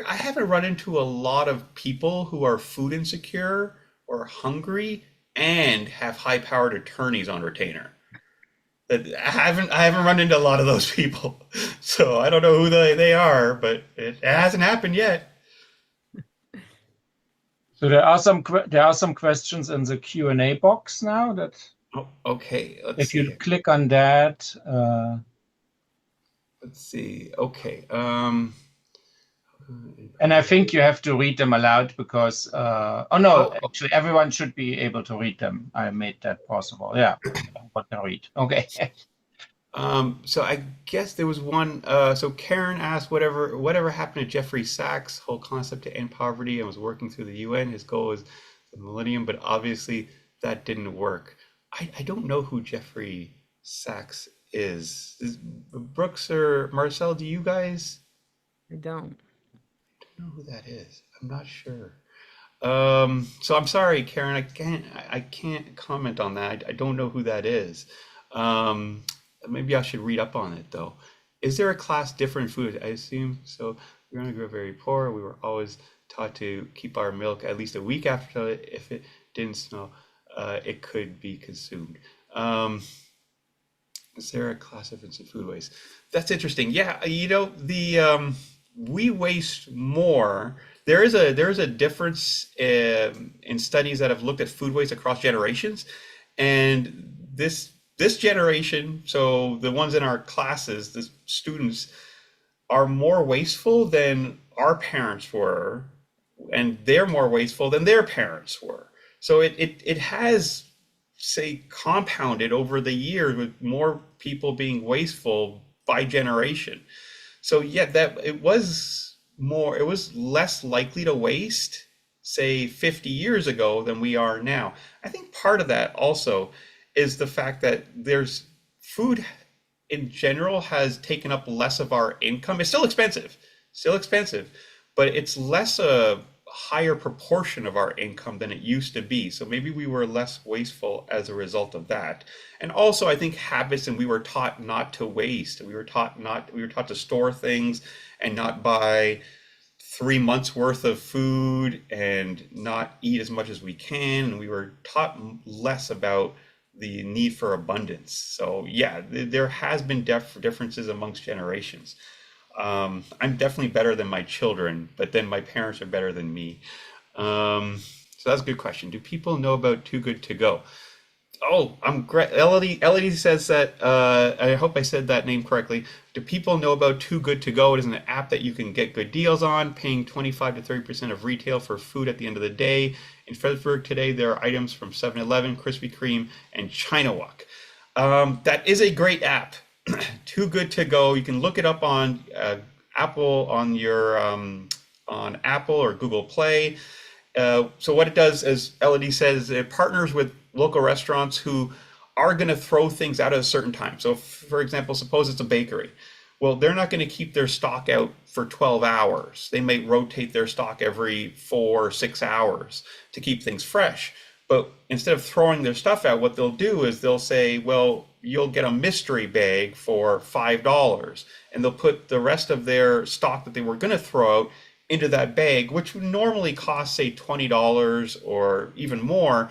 haven't run into a lot of people who are food insecure or hungry and have high-powered attorneys on retainer. That I haven't run into a lot of those people, so I don't know who they are, but it hasn't happened yet. So there are some questions in the Q&A box now that Oh, okay, let's if you see. click on that, Let's see. Okay. and I think you have to read them aloud because oh no, Oh, actually everyone should be able to read them. I made that possible. Yeah, what can read? Okay. so I guess there was one. So Karen asked, whatever happened to Jeffrey Sachs' whole concept to end poverty and was working through the UN. His goal was the millennium, but obviously that didn't work. I don't know who Jeffrey Sachs is. Brooks or Marcel, do you guys I don't. know who that is? I'm not sure. So I'm sorry, Karen. I can't comment on that. I don't know who that is. Um, Maybe I should read up on it though. Is there a class different in food? I assume so. We only grew up very poor. We were always taught to keep our milk at least a week after it. If it didn't smell, it could be consumed. Is there a class difference in food waste? That's interesting. Yeah, the we waste more. There is a difference in studies that have looked at food waste across generations, and this generation, so the ones in our classes, the students, are more wasteful than our parents were, and they're more wasteful than their parents were. So it has, say, compounded over the years with more people being wasteful by generation. So yeah, that it was less likely to waste, say, 50 years ago than we are now. I think part of that also is the fact that there's food in general has taken up less of our income. It's still expensive, but it's less a higher proportion of our income than it used to be. So maybe we were less wasteful as a result of that. And also I think habits, and we were taught not to waste. We were taught to store things and not buy 3 months worth of food and not eat as much as we can. And we were taught less about the need for abundance. So yeah, there has been differences amongst generations. I'm definitely better than my children, but then my parents are better than me. So that's a good question. Do people know about Too Good to Go? Oh, I'm great. Elodie says that. I hope I said that name correctly. Do people know about Too Good to Go? It is an app that you can get good deals on, paying 25 to 30% of retail for food at the end of the day. In Fredericksburg today, there are items from 7-Eleven, Krispy Kreme, and China Walk. That is a great app. Too Good to Go. You can look it up on Apple on Apple or Google Play. So what it does, as Elodie says, it partners with local restaurants who are going to throw things out at a certain time. So, for example, suppose it's a bakery. Well, they're not going to keep their stock out for 12 hours. They may rotate their stock every 4 or 6 hours to keep things fresh. But instead of throwing their stuff out, what they'll do is they'll say, well, you'll get a mystery bag for $5. And they'll put the rest of their stock that they were going to throw out into that bag, which would normally cost, say, $20 or even more.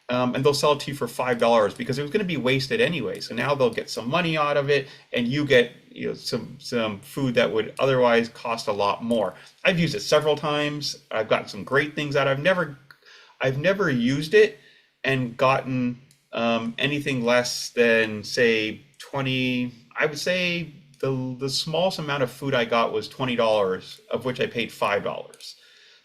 And they'll sell it to you for $5 because it was going to be wasted anyway. So now they'll get some money out of it, and you get some food that would otherwise cost a lot more. I've used it several times. I've gotten some great things out. I've never used it and gotten anything less than, say, 20. I would say the smallest amount of food I got was $20, of which I paid $5.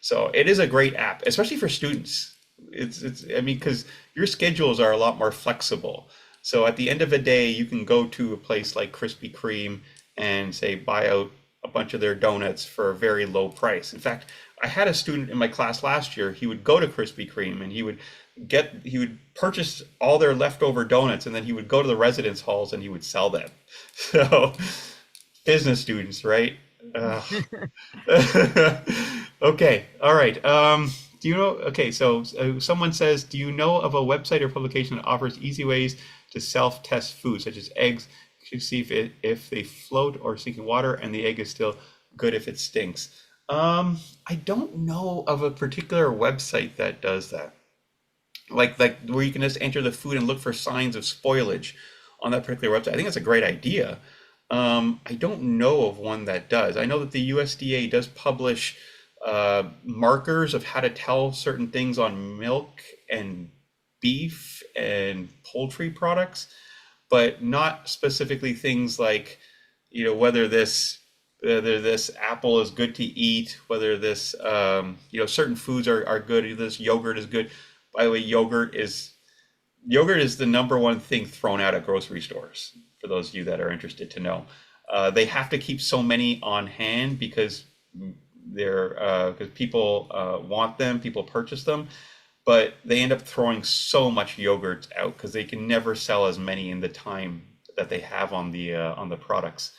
So it is a great app, especially for students. It's I mean, because your schedules are a lot more flexible. So at the end of the day, you can go to a place like Krispy Kreme and say buy out a bunch of their donuts for a very low price. In fact, I had a student in my class last year. He would go to Krispy Kreme and he would purchase all their leftover donuts, and then he would go to the residence halls and he would sell them. So business students, right? Okay, all right. Do you know? Okay, so someone says, do you know of a website or publication that offers easy ways to self-test food, such as eggs, to see if they float or sink in water, and the egg is still good if it stinks? I don't know of a particular website that does that. like where you can just enter the food and look for signs of spoilage on that particular website. I think it's a great idea. I don't know of one that does. I know that the USDA does publish markers of how to tell certain things on milk and beef and poultry products, but not specifically things like, whether this apple is good to eat, whether this certain foods are good. This yogurt is good. By the way, yogurt is the number one thing thrown out at grocery stores. For those of you that are interested to know, they have to keep so many on hand because people want them, people purchase them, but they end up throwing so much yogurt out because they can never sell as many in the time that they have on the products.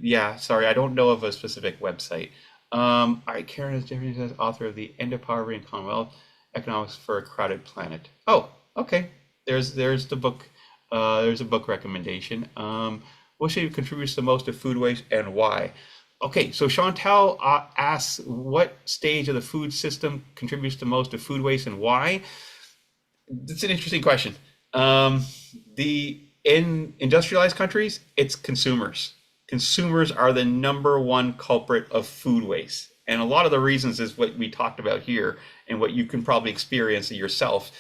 Yeah, sorry, I don't know of a specific website. All right, Karen is Jeffrey says, author of The End of Poverty and Commonwealth Economics for a Crowded Planet. Oh, okay. There's the book. There's a book recommendation. What should contributes the most to food waste and why? Okay, so Chantal asks what stage of the food system contributes the most to food waste and why. It's an interesting question. The In industrialized countries, it's consumers. Consumers are the number one culprit of food waste. And a lot of the reasons is what we talked about here and what you can probably experience yourself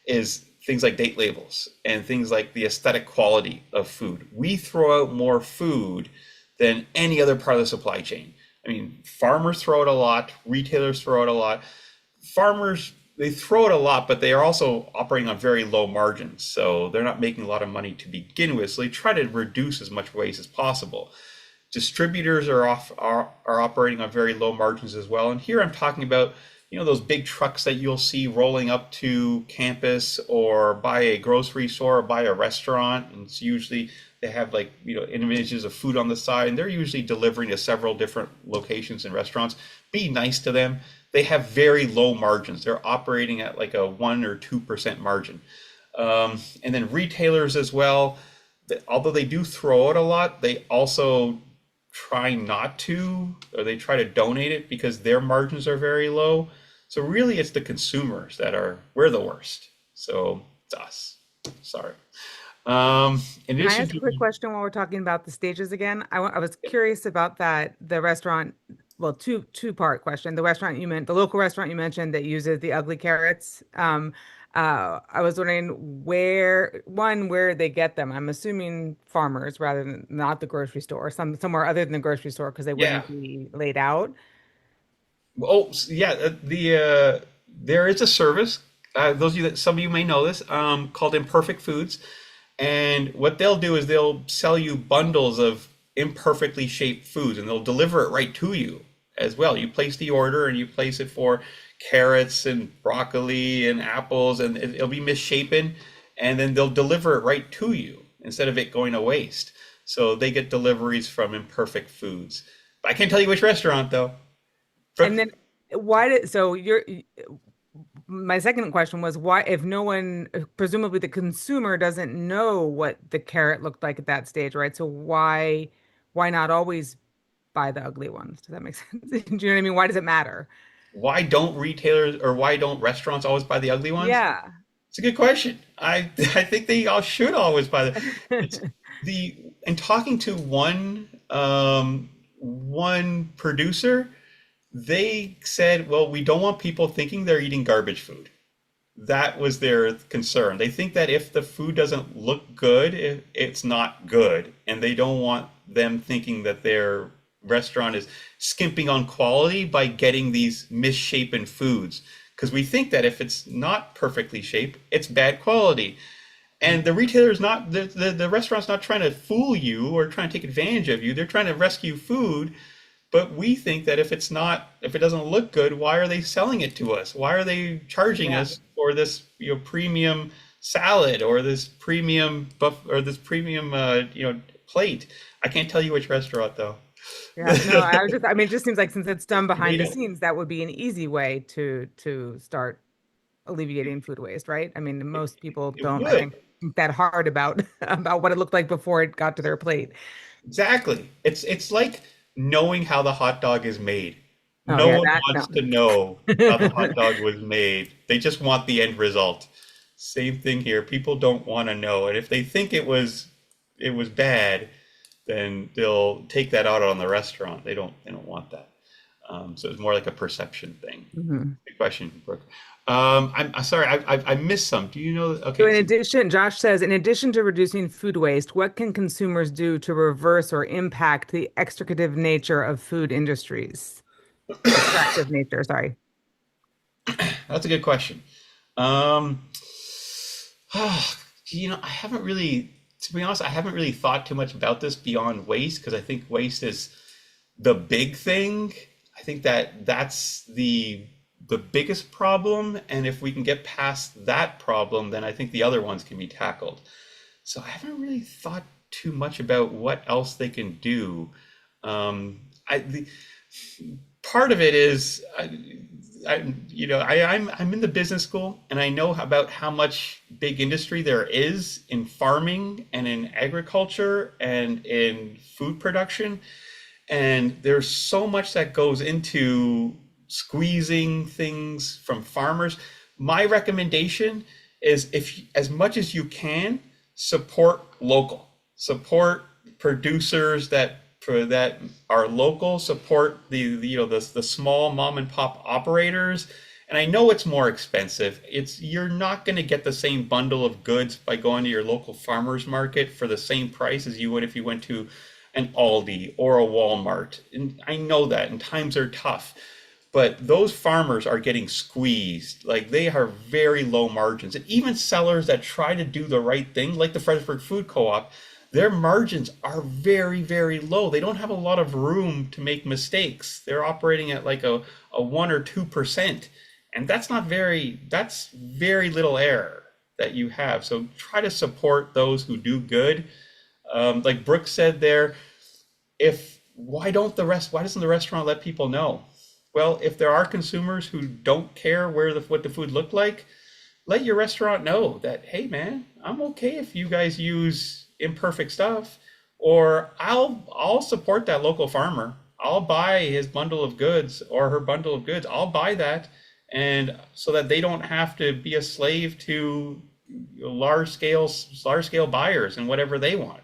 is things like date labels and things like the aesthetic quality of food. We throw out more food than any other part of the supply chain. I mean, farmers throw it a lot, retailers throw it a lot. Farmers, they throw it a lot, but they are also operating on very low margins. So they're not making a lot of money to begin with. So they try to reduce as much waste as possible. Distributors are operating on very low margins as well. And here I'm talking about, those big trucks that you'll see rolling up to campus or by a grocery store or by a restaurant. And it's usually they have images of food on the side, and they're usually delivering to several different locations and restaurants. Be nice to them. They have very low margins. They're operating at like a 1 or 2% margin. And then retailers as well, although they do throw it a lot, they also try not to, or they try to donate it because their margins are very low. So really it's the consumers we're the worst. So it's us. Sorry. In Can I addition ask a quick to, question while we're talking about the stages again? I was curious about that, the restaurant, well, two-part question. The restaurant the local restaurant you mentioned that uses the ugly carrots. I was wondering where they get them. I'm assuming farmers rather than not the grocery store, somewhere other than the grocery store because they yeah. wouldn't be laid out. Oh, yeah. There is a service. Some of you may know this, called Imperfect Foods. And what they'll do is they'll sell you bundles of imperfectly shaped foods and they'll deliver it right to you as well. You place the order and you place it for carrots and broccoli and apples and it'll be misshapen and then they'll deliver it right to you instead of it going to waste. So they get deliveries from Imperfect Foods. But I can't tell you which restaurant though. And then why did so you're my second question was why, if no one, presumably the consumer doesn't know what the carrot looked like at that stage, right? So why not always buy the ugly ones? Does that make sense? Do you know what I mean? Why does it matter? Why don't retailers or why don't restaurants always buy the ugly ones? Yeah. It's a good question. I think they all should always buy the. It's the and talking to one producer, they said, well, we don't want people thinking they're eating garbage food. That was their concern. They think that if the food doesn't look good, it's not good, and they don't want them thinking that their restaurant is skimping on quality by getting these misshapen foods. Because we think that if it's not perfectly shaped, it's bad quality. And the retailer is not, the restaurant's not trying to fool you or trying to take advantage of you. They're trying to rescue food. But we think that if it doesn't look good, why are they selling it to us? Why are they charging Yeah. us for this, premium salad or this premium plate? I can't tell you which restaurant though. Yeah. No, I mean, it just seems like since it's done behind the Tomato. scenes, that would be an easy way to start alleviating food waste, right? I mean, most people It don't, I would. think, that hard about about what it looked like before it got to their plate. Exactly. It's like knowing how the hot dog is made. Oh No yeah, one that wants to know how the hot no. dog was made. They just want the end result. Same thing here. People don't want to know. And if they think it was bad, then they'll take that out on the restaurant. They don't want that. So it's more like a perception thing. Mhm. Good question, Brooke. I'm sorry, I missed some. Do you know? So Okay, in so addition, Josh says, in addition to reducing food waste, what can consumers do to reverse or impact the extractive nature of food industries? Extractive nature, sorry. that's a good question. Um, I haven't really, to be honest, I haven't really thought too much about this beyond waste because I think waste is the big thing. I think that's the biggest problem, and if we can get past that problem, then I think the other ones can be tackled. So I haven't really thought too much about what else they can do. The part of it is, I'm in the business school, and I know about how much big industry there is in farming and in agriculture and in food production, and there's so much that goes into squeezing things from farmers. My recommendation is, if as much as you can, support local, support producers that are local, support the small mom and pop operators. And I know it's more expensive. You're not going to get the same bundle of goods by going to your local farmers market for the same price as you would if you went to an Aldi or a Walmart. And I know that, and times are tough. But those farmers are getting squeezed. Like, they are very low margins. And even sellers that try to do the right thing, like the Fredericksburg Food Co-op, their margins are very, very low. They don't have a lot of room to make mistakes. They're operating at like a 1 or 2%. And that's very little error that you have. So try to support those who do good. Like Brooke said there, if why doesn't the restaurant let people know? Well, if there are consumers who don't care what the food looked like, let your restaurant know that, hey man, I'm okay if you guys use imperfect stuff, or I'll support that local farmer. I'll buy his bundle of goods or her bundle of goods. I'll buy that, and so that they don't have to be a slave to large scale buyers and whatever they want.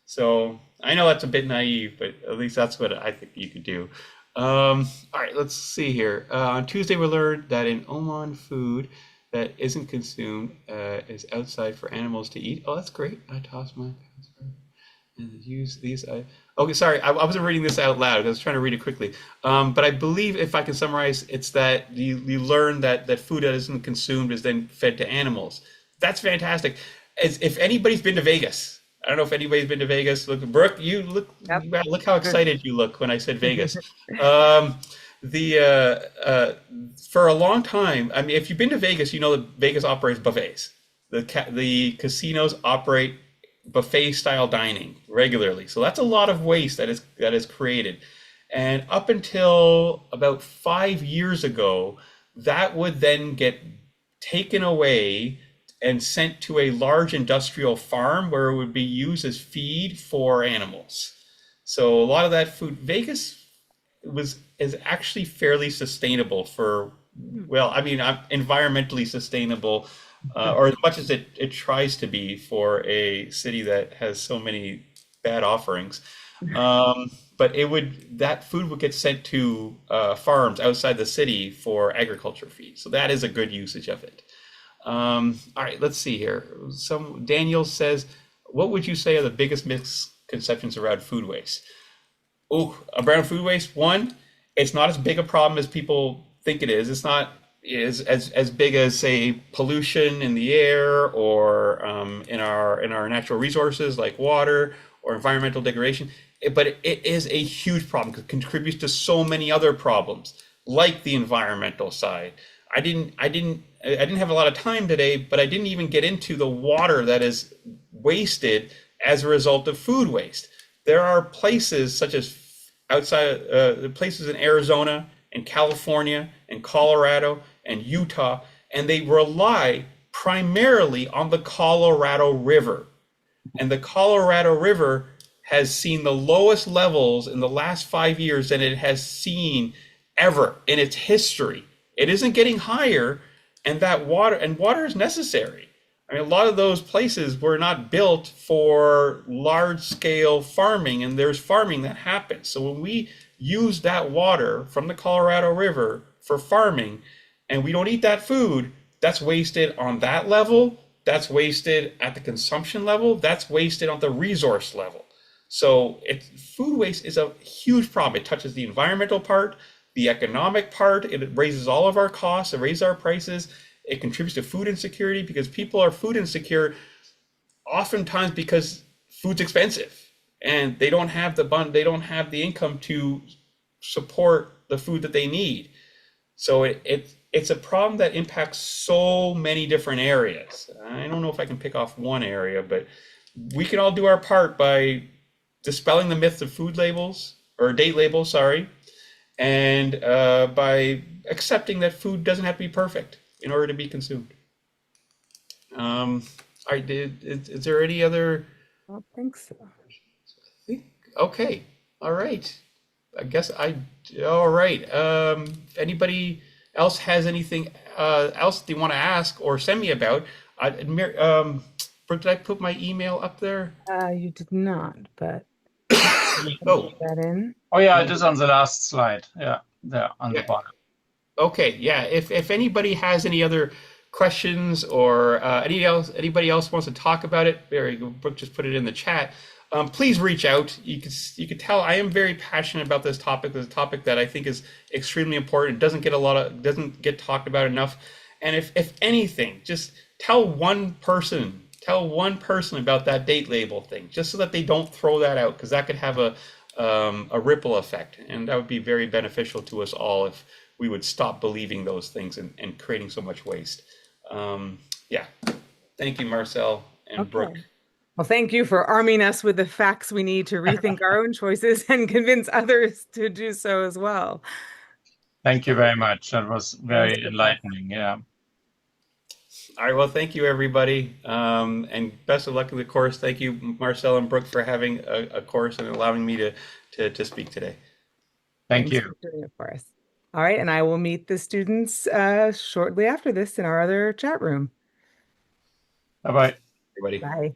So I know that's a bit naive, but at least that's what I think you could do. All right, let's see here. On Tuesday, we learned that in Oman, food that isn't consumed is outside for animals to eat. Oh, that's great. I tossed my password and use these. Okay, sorry, I wasn't reading this out loud. I was trying to read it quickly. But I believe, if I can summarize, it's that you learn that food that isn't consumed is then fed to animals. That's fantastic. If anybody's been to Vegas, I don't know if anybody's been to Vegas. Look, Brooke, you look. Yep. Wow, look how excited you look when I said Vegas. Um, the For a long time, I mean, if you've been to Vegas, you know that Vegas operates buffets. The casinos operate buffet style dining regularly, so that's a lot of waste that is created. And up until about 5 years ago, that would then get taken away and sent to a large industrial farm where it would be used as feed for animals. So a lot of that food, Vegas is actually fairly sustainable for, well, I mean, environmentally sustainable, or as much as it tries to be for a city that has so many bad offerings. But that food would get sent to farms outside the city for agriculture feed. So that is a good usage of it. All right, let's see here. Daniel says, what would you say are the biggest misconceptions around food waste? Oh, around food waste, one, it's not as big a problem as people think it is. It's not as big as, say, pollution in the air, or in our natural resources like water, or environmental degradation. But it is a huge problem because it contributes to so many other problems, like the environmental side. I didn't have a lot of time today, but I didn't even get into the water that is wasted as a result of food waste. There are places such as places in Arizona and California and Colorado and Utah, and they rely primarily on the Colorado River. And the Colorado River has seen the lowest levels in the last 5 years than it has seen ever in its history. It isn't getting higher, and water is necessary. I mean, a lot of those places were not built for large scale farming, and there's farming that happens. So when we use that water from the Colorado River for farming, and we don't eat that food, that's wasted on that level. That's wasted at the consumption level. That's wasted on the resource level. So food waste is a huge problem. It touches the environmental part, the economic part. It raises all of our costs. It raises our prices. It contributes to food insecurity because people are food insecure oftentimes because food's expensive and they don't have the income to support the food that they need. So it's a problem that impacts so many different areas. I don't know if I can pick off one area, but we can all do our part by dispelling the myths of food labels or date labels, sorry, and by accepting that food doesn't have to be perfect in order to be consumed. Is there any other? I don't think so. Okay, all right. I guess all right. Anybody else has anything else they want to ask or send me about? Did I put my email up there? You did not, but Oh, put that in. Oh yeah, it is on the last slide. Yeah, there on the yeah. bottom. Okay, yeah. If anybody has any other questions or anybody else wants to talk about it, there you go. Brooke just put it in the chat. Please reach out. You could tell I am very passionate about this topic. It's a topic that I think is extremely important. It doesn't get talked about enough. And if anything, just tell one person about that date label thing, just so that they don't throw that out, because that could have a ripple effect, and that would be very beneficial to us all if we would stop believing those things and creating so much waste. Yeah. Thank you, Marcel and Brooke. Okay. Well, thank you for arming us with the facts we need to rethink our own choices and convince others to do so as well. Thank you very much. That was Thanks, very Professor. enlightening. Yeah. All right. Well, thank you, everybody. And best of luck in the course. Thank you, Marcel and Brooke, for having a course and allowing me to speak today. Thank Thanks you. for doing it for us. All right, and I will meet the students shortly after this in our other chat room. Bye bye. Everybody. Bye.